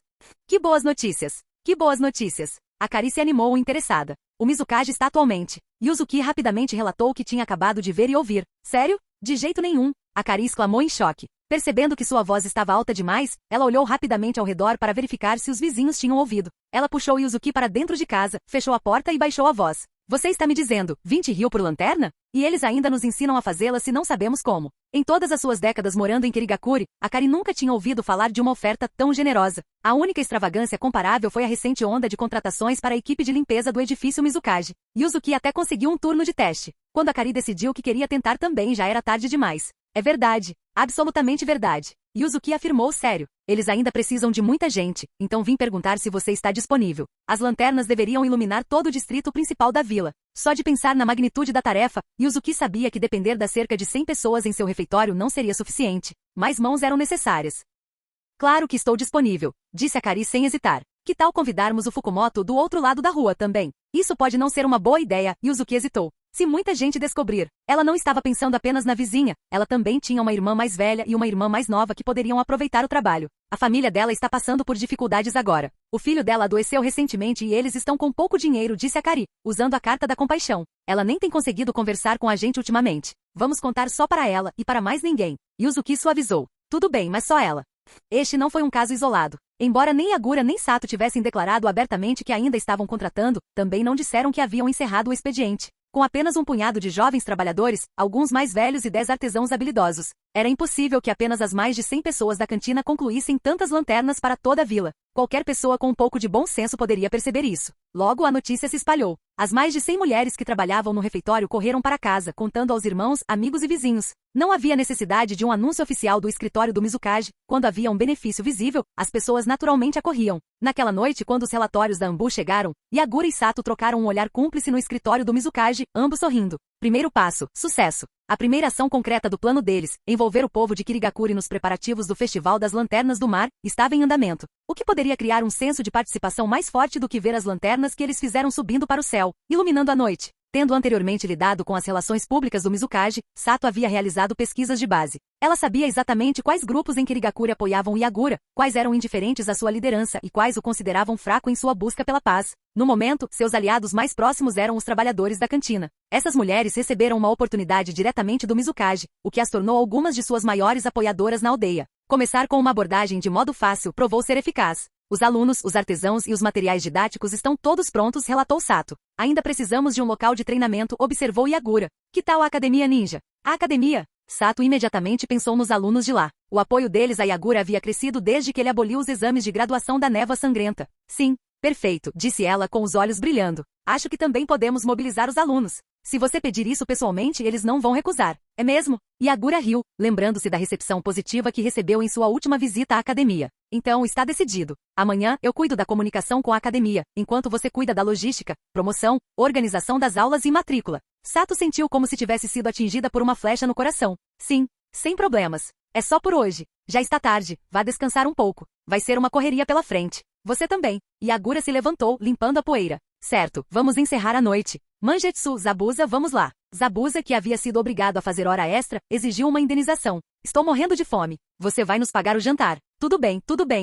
Que boas notícias! Que boas notícias! Akari se animou interessada. O Mizukaji está atualmente. Yuzuki rapidamente relatou o que tinha acabado de ver e ouvir. Sério? De jeito nenhum. Akari exclamou em choque. Percebendo que sua voz estava alta demais, ela olhou rapidamente ao redor para verificar se os vizinhos tinham ouvido. Ela puxou Yuzuki para dentro de casa, fechou a porta e baixou a voz. Você está me dizendo, 20 ryu por lanterna? E eles ainda nos ensinam a fazê-la se não sabemos como. Em todas as suas décadas morando em Kirigakuri, Akari nunca tinha ouvido falar de uma oferta tão generosa. A única extravagância comparável foi a recente onda de contratações para a equipe de limpeza do edifício Mizukaji. Yuzuki até conseguiu um turno de teste. Quando Akari decidiu que queria tentar também, já era tarde demais. É verdade. Absolutamente verdade. Yuzuki afirmou sério. Eles ainda precisam de muita gente, então vim perguntar se você está disponível. As lanternas deveriam iluminar todo o distrito principal da vila. Só de pensar na magnitude da tarefa, Yuzuki sabia que depender das cerca de 100 pessoas em seu refeitório não seria suficiente. Mais mãos eram necessárias. Claro que estou disponível, disse Akari sem hesitar. Que tal convidarmos o Fukumoto do outro lado da rua também? Isso pode não ser uma boa ideia, Yuzuki hesitou. Se muita gente descobrir, ela não estava pensando apenas na vizinha, ela também tinha uma irmã mais velha e uma irmã mais nova que poderiam aproveitar o trabalho. A família dela está passando por dificuldades agora. O filho dela adoeceu recentemente e eles estão com pouco dinheiro, disse Akari, usando a carta da compaixão. Ela nem tem conseguido conversar com a gente ultimamente. Vamos contar só para ela e para mais ninguém. Yuzuki suavizou. Tudo bem, mas só ela. Este não foi um caso isolado. Embora nem Yagura nem Sato tivessem declarado abertamente que ainda estavam contratando, também não disseram que haviam encerrado o expediente. Com apenas um punhado de jovens trabalhadores, alguns mais velhos e 10 artesãos habilidosos, era impossível que apenas as mais de 100 pessoas da cantina concluíssem tantas lanternas para toda a vila. Qualquer pessoa com um pouco de bom senso poderia perceber isso. Logo a notícia se espalhou. As mais de 100 mulheres que trabalhavam no refeitório correram para casa, contando aos irmãos, amigos e vizinhos. Não havia necessidade de um anúncio oficial do escritório do Mizukaji. Quando havia um benefício visível, as pessoas naturalmente acorriam. Naquela noite, quando os relatórios da Ambu chegaram, Yagura e Sato trocaram um olhar cúmplice no escritório do Mizukaji, ambos sorrindo. Primeiro passo, sucesso. A primeira ação concreta do plano deles, envolver o povo de Kirigakuri nos preparativos do Festival das Lanternas do Mar, estava em andamento. O que poderia criar um senso de participação mais forte do que ver as lanternas que eles fizeram subindo para o céu, iluminando a noite? Tendo anteriormente lidado com as relações públicas do Mizukaji, Sato havia realizado pesquisas de base. Ela sabia exatamente quais grupos em Kirigakuri apoiavam Yagura, quais eram indiferentes à sua liderança e quais o consideravam fraco em sua busca pela paz. No momento, seus aliados mais próximos eram os trabalhadores da cantina. Essas mulheres receberam uma oportunidade diretamente do Mizukaji, o que as tornou algumas de suas maiores apoiadoras na aldeia. Começar com uma abordagem de modo fácil provou ser eficaz. Os alunos, os artesãos e os materiais didáticos estão todos prontos, relatou Sato. Ainda precisamos de um local de treinamento, observou Yagura. Que tal a Academia Ninja? A academia? Sato imediatamente pensou nos alunos de lá. O apoio deles a Yagura havia crescido desde que ele aboliu os exames de graduação da névoa sangrenta. Sim, perfeito, disse ela com os olhos brilhando. Acho que também podemos mobilizar os alunos. Se você pedir isso pessoalmente, eles não vão recusar. É mesmo? Yagura riu, lembrando-se da recepção positiva que recebeu em sua última visita à academia. Então está decidido. Amanhã eu cuido da comunicação com a academia, enquanto você cuida da logística, promoção, organização das aulas e matrícula. Sato sentiu como se tivesse sido atingida por uma flecha no coração. Sim, sem problemas. É só por hoje. Já está tarde, vá descansar um pouco. Vai ser uma correria pela frente. Você também. Yagura se levantou, limpando a poeira. Certo, vamos encerrar a noite. Manjetsu, Zabuza, vamos lá. Zabuza, que havia sido obrigado a fazer hora extra, exigiu uma indenização. Estou morrendo de fome. Você vai nos pagar o jantar. Tudo bem,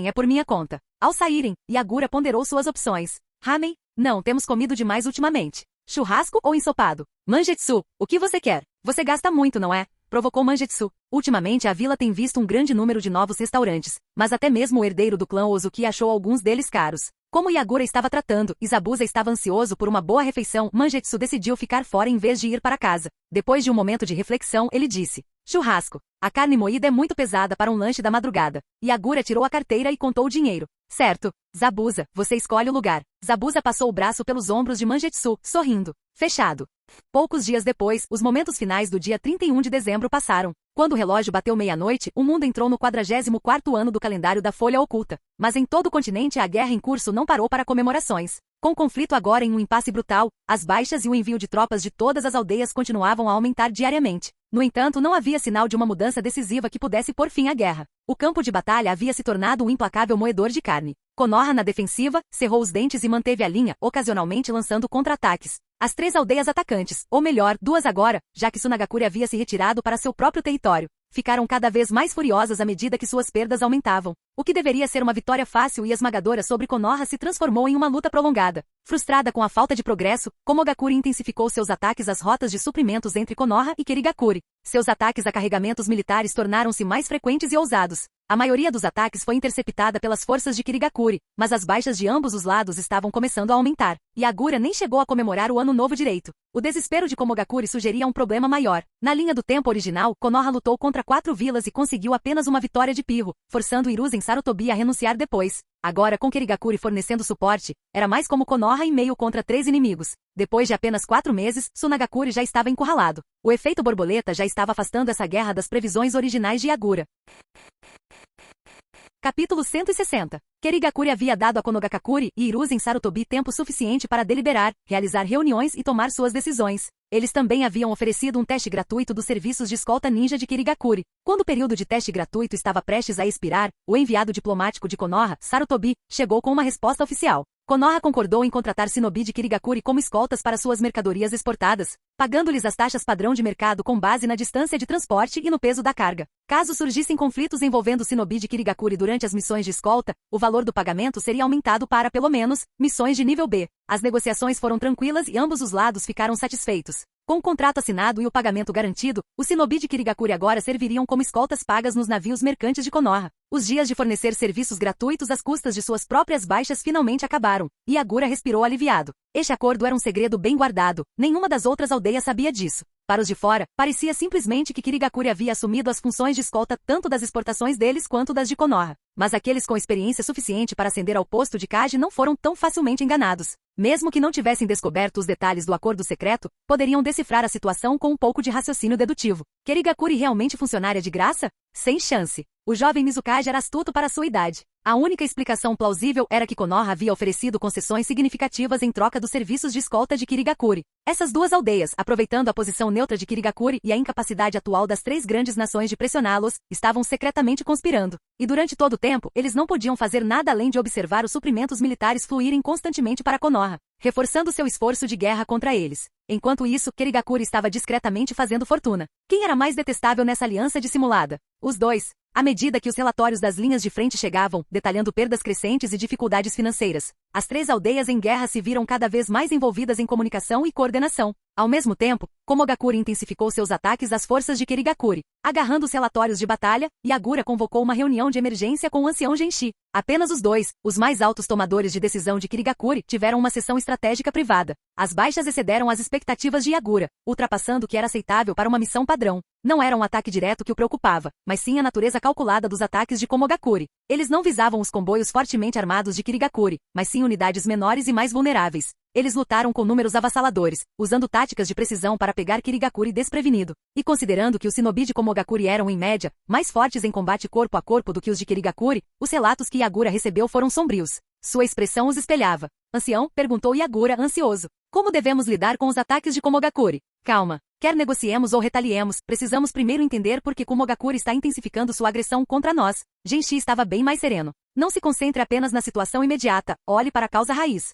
é por minha conta. Ao saírem, Yagura ponderou suas opções. Ramen? Não, temos comido demais ultimamente. Churrasco ou ensopado? Manjetsu, o que você quer? Você gasta muito, não é? Provocou Manjetsu. Ultimamente a vila tem visto um grande número de novos restaurantes, mas até mesmo o herdeiro do clã Ozuki achou alguns deles caros. Como Yagura estava tratando e Zabuza estava ansioso por uma boa refeição, Manjetsu decidiu ficar fora em vez de ir para casa. Depois de um momento de reflexão, ele disse: Churrasco. A carne moída é muito pesada para um lanche da madrugada. Yagura tirou a carteira e contou o dinheiro. Certo. Zabuza, você escolhe o lugar. Zabuza passou o braço pelos ombros de Mangetsu, sorrindo. Fechado. Poucos dias depois, os momentos finais do dia 31 de dezembro passaram. Quando o relógio bateu meia-noite, o mundo entrou no 44º ano do calendário da Folha Oculta. Mas em todo o continente a guerra em curso não parou para comemorações. Com o conflito agora em um impasse brutal, as baixas e o envio de tropas de todas as aldeias continuavam a aumentar diariamente. No entanto, não havia sinal de uma mudança decisiva que pudesse pôr fim à guerra. O campo de batalha havia se tornado um implacável moedor de carne. Konoha, na defensiva, cerrou os dentes e manteve a linha, ocasionalmente lançando contra-ataques. As 3 aldeias atacantes, ou melhor, 2 agora, já que Sunagakure havia se retirado para seu próprio território, ficaram cada vez mais furiosas à medida que suas perdas aumentavam. O que deveria ser uma vitória fácil e esmagadora sobre Konoha se transformou em uma luta prolongada. Frustrada com a falta de progresso, Komogakure intensificou seus ataques às rotas de suprimentos entre Konoha e Kirigakure. Seus ataques a carregamentos militares tornaram-se mais frequentes e ousados. A maioria dos ataques foi interceptada pelas forças de Kirigakure, mas as baixas de ambos os lados estavam começando a aumentar. Yagura nem chegou a comemorar o ano novo direito. O desespero de Komogakure sugeria um problema maior. Na linha do tempo original, Konoha lutou contra 4 vilas e conseguiu apenas uma vitória de pirro, forçando Hiruzen Sarutobi a renunciar depois. Agora, com Kirigakure fornecendo suporte, era mais como Konoha em meio contra 3 inimigos. Depois de apenas 4 meses, Sunagakure já estava encurralado. O efeito borboleta já estava afastando essa guerra das previsões originais de Yagura. Capítulo 160. Kirigakure havia dado a Konogakure e Hiruzen Sarutobi tempo suficiente para deliberar, realizar reuniões e tomar suas decisões. Eles também haviam oferecido um teste gratuito dos serviços de escolta ninja de Kirigakure. Quando o período de teste gratuito estava prestes a expirar, o enviado diplomático de Konoha, Sarutobi, chegou com uma resposta oficial. Konoha concordou em contratar shinobi de Kirigakure como escoltas para suas mercadorias exportadas, pagando-lhes as taxas padrão de mercado com base na distância de transporte e no peso da carga. Caso surgissem conflitos envolvendo shinobi de Kirigakure durante as missões de escolta, o valor do pagamento seria aumentado para, pelo menos, missões de nível B. As negociações foram tranquilas e ambos os lados ficaram satisfeitos. Com o contrato assinado e o pagamento garantido, os shinobi de Kirigakure agora serviriam como escoltas pagas nos navios mercantes de Konoha. Os dias de fornecer serviços gratuitos às custas de suas próprias baixas finalmente acabaram, e Yagura respirou aliviado. Este acordo era um segredo bem guardado, nenhuma das outras aldeias sabia disso. Para os de fora, parecia simplesmente que Kirigakure havia assumido as funções de escolta tanto das exportações deles quanto das de Konoha. Mas aqueles com experiência suficiente para ascender ao posto de Kaji não foram tão facilmente enganados. Mesmo que não tivessem descoberto os detalhes do acordo secreto, poderiam decifrar a situação com um pouco de raciocínio dedutivo. Kirigakure realmente funcionária de graça? Sem chance. O jovem Mizukage era astuto para sua idade. A única explicação plausível era que Konoha havia oferecido concessões significativas em troca dos serviços de escolta de Kirigakure. Essas 2 aldeias, aproveitando a posição neutra de Kirigakure e a incapacidade atual das 3 grandes nações de pressioná-los, estavam secretamente conspirando. E durante todo o tempo, eles não podiam fazer nada além de observar os suprimentos militares fluírem constantemente para Konoha, reforçando seu esforço de guerra contra eles. Enquanto isso, Kirigakure estava discretamente fazendo fortuna. Quem era mais detestável nessa aliança dissimulada? Os 2. À medida que os relatórios das linhas de frente chegavam, detalhando perdas crescentes e dificuldades financeiras, as 3 aldeias em guerra se viram cada vez mais envolvidas em comunicação e coordenação. Ao mesmo tempo, Komogakure intensificou seus ataques às forças de Kirigakure. Agarrando os relatórios de batalha, Yagura convocou uma reunião de emergência com o ancião Genshi. Apenas os 2, os mais altos tomadores de decisão de Kirigakure, tiveram uma sessão estratégica privada. As baixas excederam as expectativas de Yagura, ultrapassando o que era aceitável para uma missão padrão. Não era um ataque direto que o preocupava, mas sim a natureza calculada dos ataques de Komogakure. Eles não visavam os comboios fortemente armados de Kirigakure, mas sim unidades menores e mais vulneráveis. Eles lutaram com números avassaladores, usando táticas de precisão para pegar Kirigakure desprevenido. E considerando que os shinobi de Komogakure eram, em média, mais fortes em combate corpo a corpo do que os de Kirigakure, os relatos que Yagura recebeu foram sombrios. Sua expressão os espelhava. Ancião, perguntou Yagura, ansioso. Como devemos lidar com os ataques de Komogakure? Calma. Quer negociemos ou retaliemos, precisamos primeiro entender por que Komogakure está intensificando sua agressão contra nós. Genshi estava bem mais sereno. Não se concentre apenas na situação imediata, olhe para a causa raiz.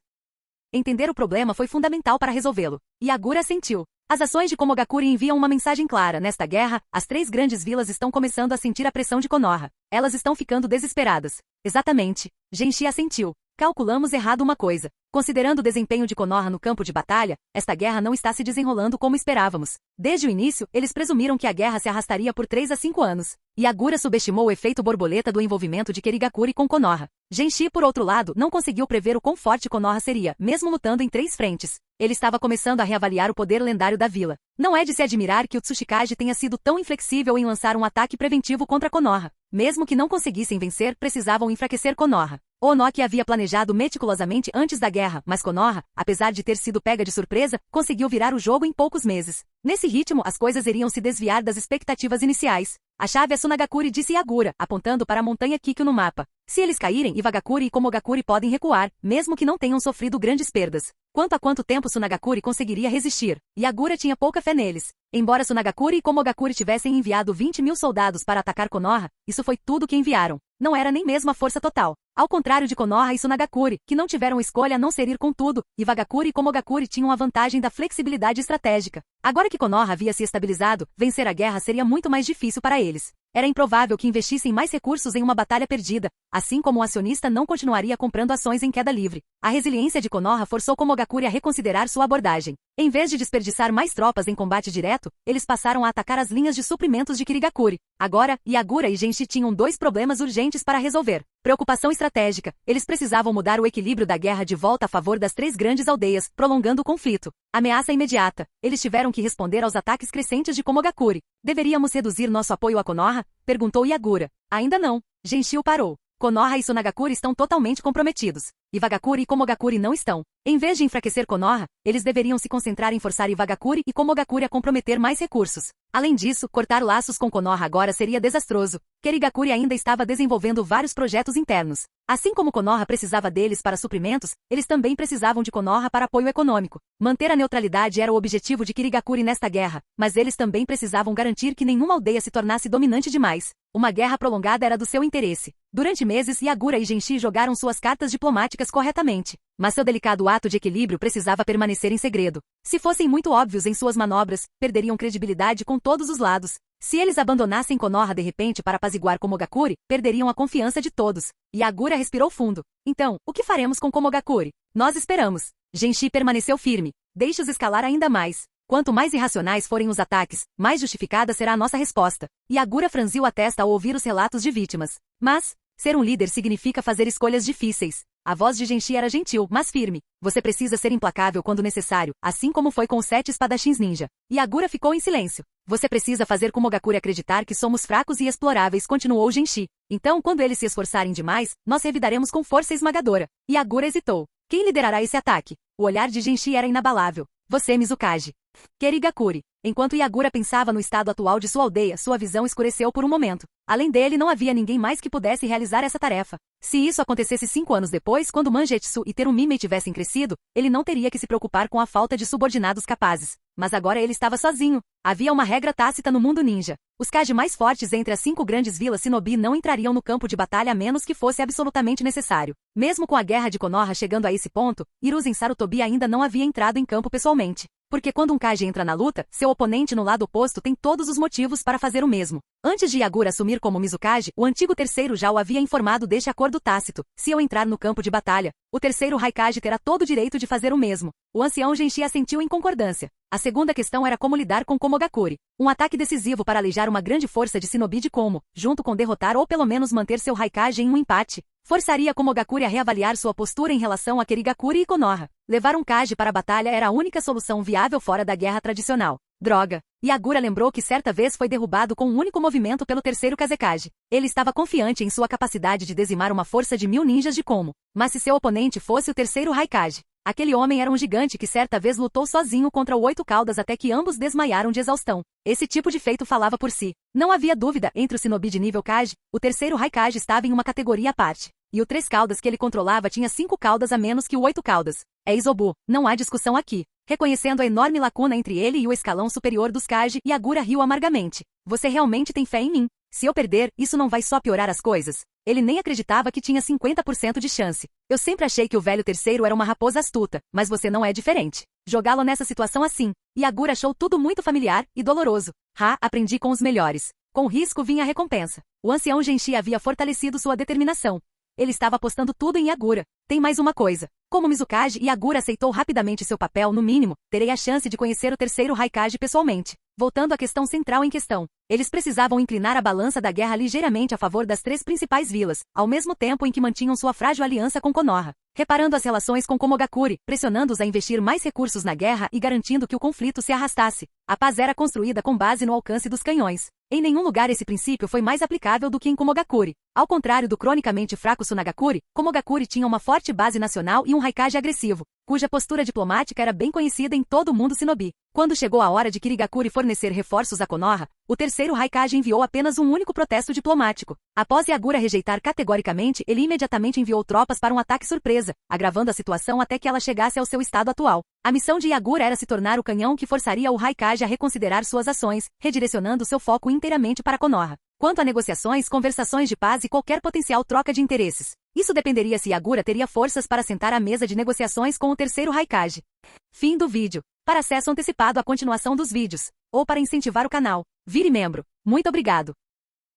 Entender o problema foi fundamental para resolvê-lo. Yagura sentiu. As ações de Komogakure enviam uma mensagem clara. Nesta guerra, as 3 grandes vilas estão começando a sentir a pressão de Konoha. Elas estão ficando desesperadas. Exatamente. Genshi assentiu. Calculamos errado uma coisa. Considerando o desempenho de Konoha no campo de batalha, esta guerra não está se desenrolando como esperávamos. Desde o início, eles presumiram que a guerra se arrastaria por 3 a 5 anos. Yagura subestimou o efeito borboleta do envolvimento de Kirigakure com Konoha. Genshi, por outro lado, não conseguiu prever o quão forte Konoha seria, mesmo lutando em 3 frentes. Ele estava começando a reavaliar o poder lendário da vila. Não é de se admirar que o Tsuchikage tenha sido tão inflexível em lançar um ataque preventivo contra Konoha. Mesmo que não conseguissem vencer, precisavam enfraquecer Konoha. Onoki havia planejado meticulosamente antes da guerra, mas Konoha, apesar de ter sido pega de surpresa, conseguiu virar o jogo em poucos meses. Nesse ritmo, as coisas iriam se desviar das expectativas iniciais. A chave é Sunagakure, disse Yagura, apontando para a montanha Kikyo no mapa. Se eles caírem, Iwagakure e Komogakure podem recuar, mesmo que não tenham sofrido grandes perdas. Quanto a quanto tempo Sunagakure conseguiria resistir, Yagura tinha pouca fé neles. Embora Sunagakure e Komogakure tivessem enviado 20.000 soldados para atacar Konoha, isso foi tudo que enviaram. Não era nem mesmo a força total. Ao contrário de Konoha e Sunagakure, que não tiveram escolha a não ser ir com tudo, Iwagakure e Komogakure tinham a vantagem da flexibilidade estratégica. Agora que Konoha havia se estabilizado, vencer a guerra seria muito mais difícil para eles. Era improvável que investissem mais recursos em uma batalha perdida, assim como o acionista não continuaria comprando ações em queda livre. A resiliência de Konoha forçou Komogakure a reconsiderar sua abordagem. Em vez de desperdiçar mais tropas em combate direto, eles passaram a atacar as linhas de suprimentos de Kirigakure. Agora, Yagura e Genshi tinham 2 problemas urgentes para resolver. Preocupação estratégica. Eles precisavam mudar o equilíbrio da guerra de volta a favor das 3 grandes aldeias, prolongando o conflito. Ameaça imediata. Eles tiveram que responder aos ataques crescentes de Komogakure. Deveríamos reduzir nosso apoio a Konoha? Perguntou Yagura. Ainda não. Genshi o parou. Konoha e Sunagakure estão totalmente comprometidos. Iwagakure e Komogakure não estão. Em vez de enfraquecer Konoha, eles deveriam se concentrar em forçar Iwagakure e Komogakure a comprometer mais recursos. Além disso, cortar laços com Konoha agora seria desastroso. Kirigakure ainda estava desenvolvendo vários projetos internos. Assim como Konoha precisava deles para suprimentos, eles também precisavam de Konoha para apoio econômico. Manter a neutralidade era o objetivo de Kirigakure nesta guerra, mas eles também precisavam garantir que nenhuma aldeia se tornasse dominante demais. Uma guerra prolongada era do seu interesse. Durante meses, Yagura e Genshi jogaram suas cartas diplomáticas corretamente, mas seu delicado ato de equilíbrio precisava permanecer em segredo. Se fossem muito óbvios em suas manobras, perderiam credibilidade com todos os lados. Se eles abandonassem Konoha de repente para apaziguar Komogakure, perderiam a confiança de todos. Yagura respirou fundo. Então, o que faremos com Komogakure? Nós esperamos. Genshi permaneceu firme. Deixe-os escalar ainda mais. Quanto mais irracionais forem os ataques, mais justificada será a nossa resposta. Yagura franziu a testa ao ouvir os relatos de vítimas. Mas, ser um líder significa fazer escolhas difíceis. A voz de Genshi era gentil, mas firme. Você precisa ser implacável quando necessário, assim como foi com os 7 espadachins ninja. Yagura ficou em silêncio. Você precisa fazer Komogakure acreditar que somos fracos e exploráveis, continuou Genshi. Então, quando eles se esforçarem demais, nós revidaremos com força esmagadora. Yagura hesitou. Quem liderará esse ataque? O olhar de Genshi era inabalável. Você, Mizukage. Kirigakure. Enquanto Yagura pensava no estado atual de sua aldeia, sua visão escureceu por um momento. Além dele, não havia ninguém mais que pudesse realizar essa tarefa. Se isso acontecesse 5 anos depois, quando Mangetsu e Terumime tivessem crescido, ele não teria que se preocupar com a falta de subordinados capazes. Mas agora ele estava sozinho. Havia uma regra tácita no mundo ninja. Os Kage mais fortes entre as 5 grandes vilas shinobi não entrariam no campo de batalha a menos que fosse absolutamente necessário. Mesmo com a guerra de Konoha chegando a esse ponto, Hiruzen Sarutobi ainda não havia entrado em campo pessoalmente. Porque quando um Kage entra na luta, seu oponente no lado oposto tem todos os motivos para fazer o mesmo. Antes de Yagura assumir como Mizukage, o antigo terceiro já o havia informado deste acordo tácito. Se eu entrar no campo de batalha, o terceiro Raikage terá todo o direito de fazer o mesmo. O ancião Genshi assentiu em concordância. A segunda questão era como lidar com Komogakure. Um ataque decisivo para aleijar uma grande força de shinobi de Komo, junto com derrotar ou pelo menos manter seu Raikage em um empate, forçaria Komogakure a reavaliar sua postura em relação a Kirigakure e Konoha. Levar um Kage para a batalha era a única solução viável fora da guerra tradicional. Droga! Yagura lembrou que certa vez foi derrubado com um único movimento pelo terceiro Kazekage. Ele estava confiante em sua capacidade de dizimar uma força de 1000 ninjas de Komo. Mas se seu oponente fosse o terceiro Raikage? Aquele homem era um gigante que certa vez lutou sozinho contra o 8 Caudas até que ambos desmaiaram de exaustão. Esse tipo de feito falava por si. Não havia dúvida, entre o shinobi de nível Kage, o terceiro Raikage estava em uma categoria à parte. E o 3 Caudas que ele controlava tinha 5 caudas a menos que o 8 Caudas. É Izobu, não há discussão aqui. Reconhecendo a enorme lacuna entre ele e o escalão superior dos Kage, Yagura riu amargamente. Você realmente tem fé em mim? Se eu perder, isso não vai só piorar as coisas? Ele nem acreditava que tinha 50% de chance. Eu sempre achei que o velho terceiro era uma raposa astuta, mas você não é diferente. Jogá-lo nessa situação assim. Yagura achou tudo muito familiar e doloroso. Aprendi com os melhores. Com risco vinha a recompensa. O ancião Genshi havia fortalecido sua determinação. Ele estava apostando tudo em Yagura. Tem mais uma coisa. Como Mizukage, Yagura aceitou rapidamente seu papel, no mínimo, terei a chance de conhecer o terceiro Raikage pessoalmente. Voltando à questão central em questão. Eles precisavam inclinar a balança da guerra ligeiramente a favor das 3 principais vilas, ao mesmo tempo em que mantinham sua frágil aliança com Konoha. Reparando as relações com Komogakure, pressionando-os a investir mais recursos na guerra e garantindo que o conflito se arrastasse. A paz era construída com base no alcance dos canhões. Em nenhum lugar esse princípio foi mais aplicável do que em Komogakure. Ao contrário do cronicamente fraco Sunagakure, Komogakure tinha uma forte base nacional e um Raikage agressivo, cuja postura diplomática era bem conhecida em todo o mundo shinobi. Quando chegou a hora de Kirigakure fornecer reforços a Konoha, o terceiro Raikage enviou apenas um único protesto diplomático. Após Yagura rejeitar categoricamente, ele imediatamente enviou tropas para um ataque surpresa, agravando a situação até que ela chegasse ao seu estado atual. A missão de Yagura era se tornar o canhão que forçaria o Raikage a reconsiderar suas ações, redirecionando seu foco inteiramente para Konoha. Quanto a negociações, conversações de paz e qualquer potencial troca de interesses, isso dependeria se Yagura teria forças para sentar à mesa de negociações com o terceiro Raikage. Fim do vídeo. Para acesso antecipado à continuação dos vídeos, ou para incentivar o canal, vire membro. Muito obrigado.